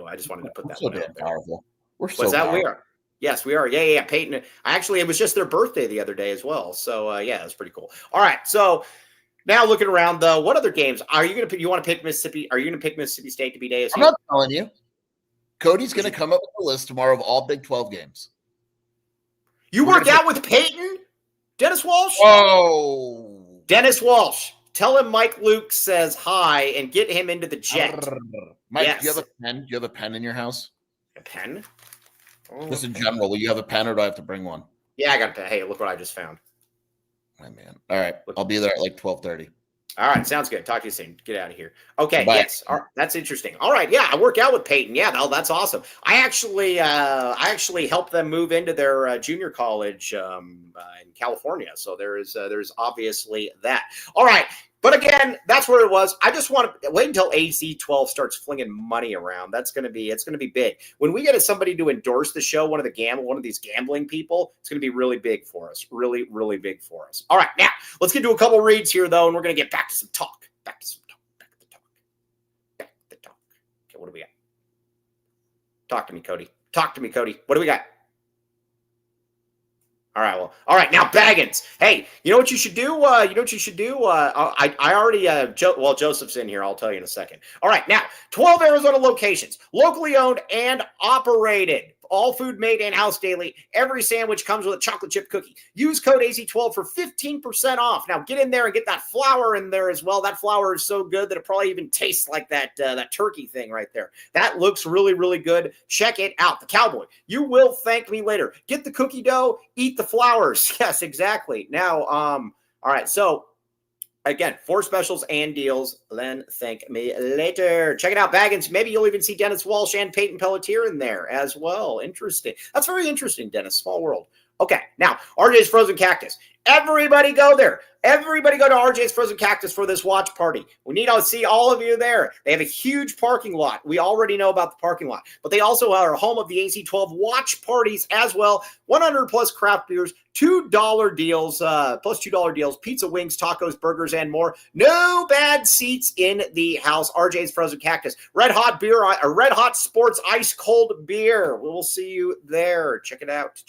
Speaker 1: put that one out there.
Speaker 3: Powerful. We're so
Speaker 1: What's that?
Speaker 3: powerful.
Speaker 1: We are. Yes, we are. Yeah. Peyton. Actually, it was just their birthday the other day as well. So yeah, it was pretty cool. All right, so. Now looking around, though, what other games are you going to pick? You want to pick Mississippi? Are you going to pick Mississippi State to beat ASU?
Speaker 3: I'm not telling you. Cody's going to come up with a list tomorrow of all Big 12 games.
Speaker 1: You work out with Peyton? Dennis Walsh?
Speaker 3: Oh.
Speaker 1: Dennis Walsh. Tell him Mike Luke says hi and get him into the jet.
Speaker 3: Mike,
Speaker 1: yes.
Speaker 3: Do you have a pen? Do you have a pen in your house?
Speaker 1: A pen? Oh,
Speaker 3: just in general, will you have a pen or do I have to bring one?
Speaker 1: Yeah, I got a pen. Hey, look what I just found.
Speaker 3: My man. All right. I'll be there at like 12:30.
Speaker 1: All right. Sounds good. Talk to you soon. Get out of here. Okay.
Speaker 3: Bye.
Speaker 1: Yes. All right, that's interesting. All right. Yeah. I work out with Peyton. Yeah. That's awesome. I actually helped them move into their junior college in California. So there's obviously that. All right. But again, that's where it was. I just want to wait until AZ12 starts flinging money around. It's going to be big. When we get somebody to endorse the show, one of these gambling people, it's going to be really big for us. Really, really big for us. All right, now let's get to a couple reads here, though, and we're going to get back to some talk. Back to the talk. Okay, what do we got? Talk to me, Cody. What do we got? All right. Well, all right. Now, Baggins. Hey, you know what you should do? I already, Joseph's in here. I'll tell you in a second. All right. Now, 12 Arizona locations, locally owned and operated. All food made in-house daily. Every sandwich comes with a chocolate chip cookie. Use code AZ12 for 15% off. Now, get in there and get that flour in there as well. That flour is so good that it probably even tastes like that turkey thing right there. That looks really, really good. Check it out. The Cowboy. You will thank me later. Get the cookie dough. Eat the flowers. Yes, exactly. Now, all right. So, again, 4 specials and deals. Then thank me later. Check it out, Baggins. Maybe you'll even see Dennis Walsh and Peyton Pelletier in there as well. Interesting. That's very interesting, Dennis. Small world. Okay, now, RJ's Frozen Cactus. Everybody go there. Everybody go to RJ's Frozen Cactus for this watch party. We need to see all of you there. They have a huge parking lot. We already know about the parking lot. But they also are home of the AC-12 watch parties as well. 100 plus craft beers, $2 deals, plus $2 deals, pizza, wings, tacos, burgers, and more. No bad seats in the house. RJ's Frozen Cactus. Red hot beer, Red Hot Sports ice cold beer. We'll see you there. Check it out.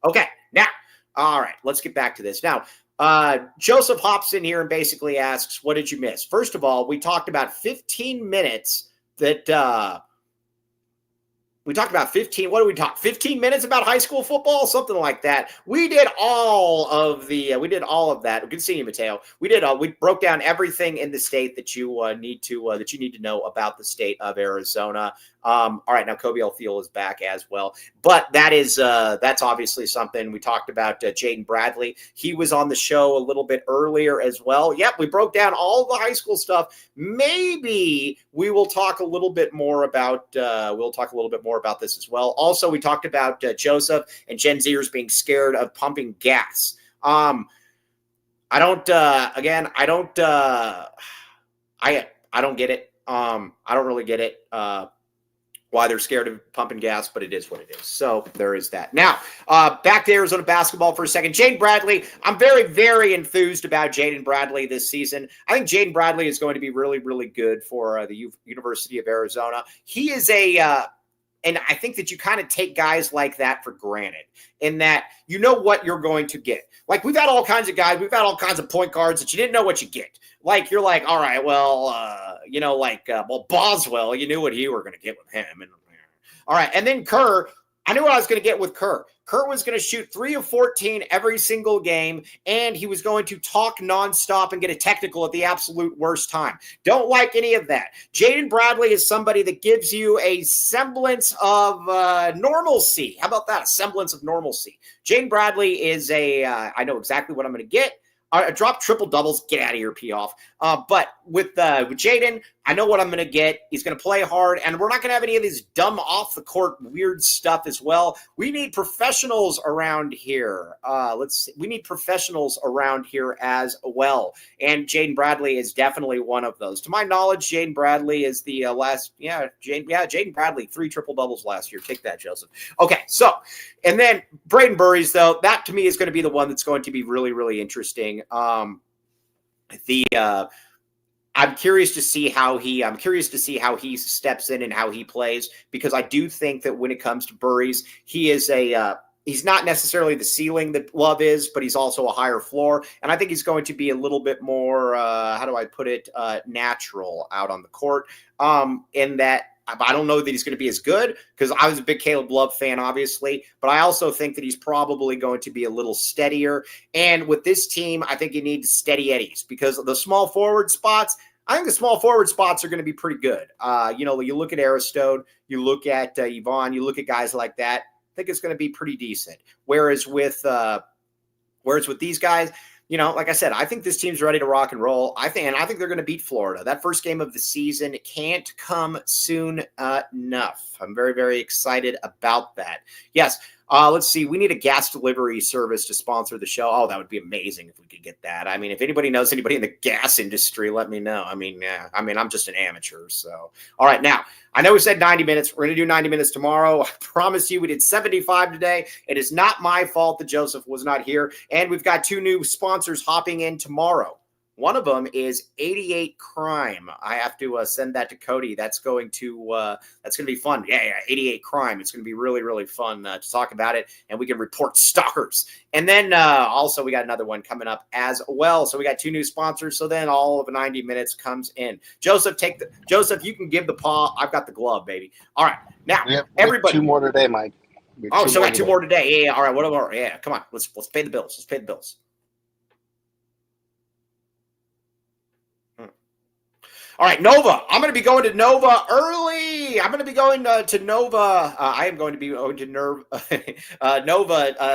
Speaker 1: Okay. Now, all right, let's get back to this. Now, Joseph hops in here and basically asks, what did you miss? First of all, we talked about 15 minutes that we talked about 15. What did we talk? 15 minutes about high school football, something like that. We did all of that. Good seeing you, Mateo. We broke down everything in the state that you need to know about the state of Arizona. All right, now Kobe Alfiel is back as well, but that's obviously something we talked about. Jaden Bradley, he was on the show a little bit earlier as well. Yep, we broke down all the high school stuff. Maybe we will talk a little bit more about this as well. Also, we talked about Joseph and Gen Zers being scared of pumping gas. I don't get it. I don't really get it. Why they're scared of pumping gas, but it is what it is. So there is that. Now, back to Arizona basketball for a second. Jaden Bradley, I'm very, very enthused about Jaden Bradley this season. I think Jaden Bradley is going to be really, really good for the University of Arizona. He is and I think that you kind of take guys like that for granted in that you know what you're going to get. Like we've had all kinds of guys, we've had all kinds of point guards that you didn't know what you get. Like you're like, all right, well, Boswell, you knew what you were going to get with him. And all right, and then Kerr, I knew what I was going to get with Kerr. Kerr was going to shoot 3 of 14 every single game, and he was going to talk nonstop and get a technical at the absolute worst time. Don't like any of that. Jaden Bradley is somebody that gives you a semblance of normalcy. How about that? A semblance of normalcy. Jaden Bradley is I know exactly what I'm going to get. Drop triple doubles, get out of here, pee off. But with Jaden, I know what I'm going to get. He's going to play hard, and we're not going to have any of this dumb off the court weird stuff as well. We need professionals around here. We need professionals around here as well. And Jaden Bradley is definitely one of those. To my knowledge, Jaden Bradley is the Jaden Bradley, 3 triple doubles last year. Take that, Joseph. Okay, so, and then Braden Burries, though, that to me is going to be the one that's going to be really, really interesting. I'm curious to see how he steps in and how he plays, because I do think that when it comes to Burries, he is he's not necessarily the ceiling that Love is, but he's also a higher floor. And I think he's going to be a little bit more, natural out on the court. In that, I don't know that he's going to be as good, because I was a big Caleb Love fan, obviously, but I also think that he's probably going to be a little steadier. And with this team, I think you need steady eddies, because the small forward spots, I think the small forward spots are going to be pretty good. You look at Aristode, you look at Yvonne, you look at guys like that, I think it's going to be pretty decent. Whereas with these guys, like I said, I think this team's ready to rock and roll. I think they're going to beat Florida. That first game of the season can't come soon enough. I'm very, very excited about that. Yes. Let's see. We need a gas delivery service to sponsor the show. Oh, that would be amazing if we could get that. I mean, if anybody knows anybody in the gas industry, let me know. I'm just an amateur. So, all right. Now, I know we said 90 minutes. We're going to do 90 minutes tomorrow. I promise you we did 75 today. It is not my fault that Joseph was not here. And we've got 2 new sponsors hopping in tomorrow. One of them is 88 Crime. I have to send that to Cody. That's going to be fun. Yeah, 88 Crime. It's going to be really, really fun to talk about it, and we can report stalkers. And then also we got another one coming up as well. So we got 2 new sponsors. So then all of 90 minutes comes in. Joseph, you can give the paw. I've got the glove, baby. All right, now everybody.
Speaker 4: 2 more today, Mike.
Speaker 1: We got 2 more today. Yeah. All right, whatever. Yeah, come on. Let's pay the bills. Let's pay the bills. All right, Nova. I'm going to be going to Nova early. I'm going to be going to Nova. I am going to be going to Nova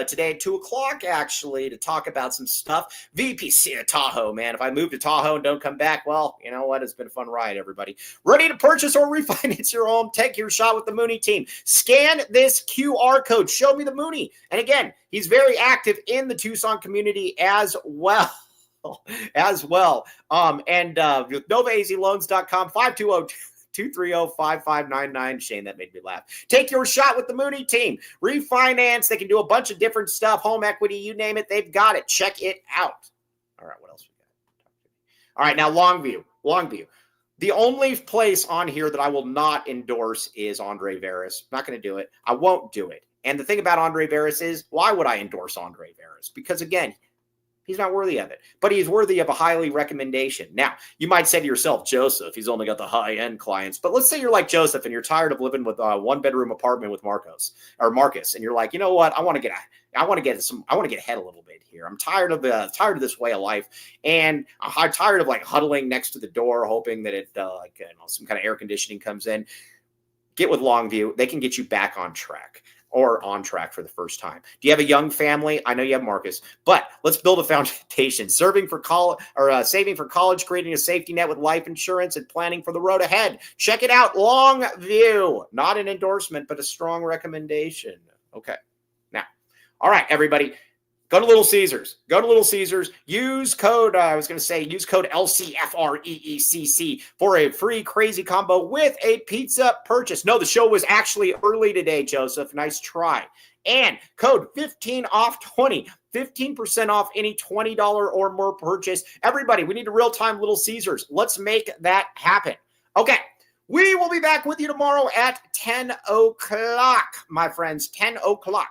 Speaker 1: today at 2 o'clock, actually, to talk about some stuff. VPC of Tahoe, man. If I move to Tahoe and don't come back, well, you know what? It's been a fun ride, everybody. Ready to purchase or refinance your home? Take your shot with the Mooney team. Scan this QR code. Show me the Mooney. And again, he's very active in the Tucson community as well. And with NovaAZLoans.com, 520-230-5599. Shane, that made me laugh. Take your shot with the Mooney team. Refinance. They can do a bunch of different stuff. Home equity, you name it. They've got it. Check it out. All right, what else we got? All right, now Longview. The only place on here that I will not endorse is Andre Veras. I'm not going to do it. I won't do it. And the thing about Andre Veras is, why would I endorse Andre Veras? Because again, he's not worthy of it, but he's worthy of a highly recommendation. Now, you might say to yourself, Joseph, he's only got the high-end clients. But let's say you're like Joseph and you're tired of living with a one-bedroom apartment with Marcus, and you're like, you know what? I want to get ahead a little bit here. I'm tired of this way of life, and I'm tired of like huddling next to the door, hoping that some kind of air conditioning comes in. Get with Longview. They can get you back on track. Or on track for the first time. Do you have a young family? I know you have Marcus, but let's build a foundation. Saving for college, creating a safety net with life insurance, and planning for the road ahead. Check it out, Longview. Not an endorsement, but a strong recommendation. Okay. Now, all right, everybody. Go to Little Caesars. Use code LCFREECC for a free crazy combo with a pizza purchase. No, the show was actually early today, Joseph. Nice try. And code 15OFF20, 15% off any $20 or more purchase. Everybody, we need a real-time Little Caesars. Let's make that happen. Okay. We will be back with you tomorrow at 10 o'clock, my friends, 10 o'clock.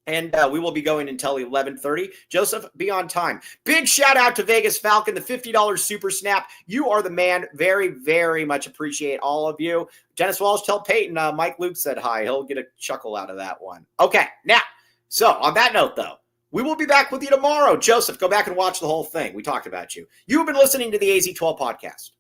Speaker 1: And we will be going until 11:30. Joseph, be on time. Big shout out to Vegas Falcon, the $50 super snap. You are the man. Very, very much appreciate all of you. Dennis Walsh, tell Peyton Mike Luke said hi. He'll get a chuckle out of that one. Okay, now, so on that note, though, we will be back with you tomorrow. Joseph, go back and watch the whole thing. We talked about you. You've been listening to the AZ12 podcast.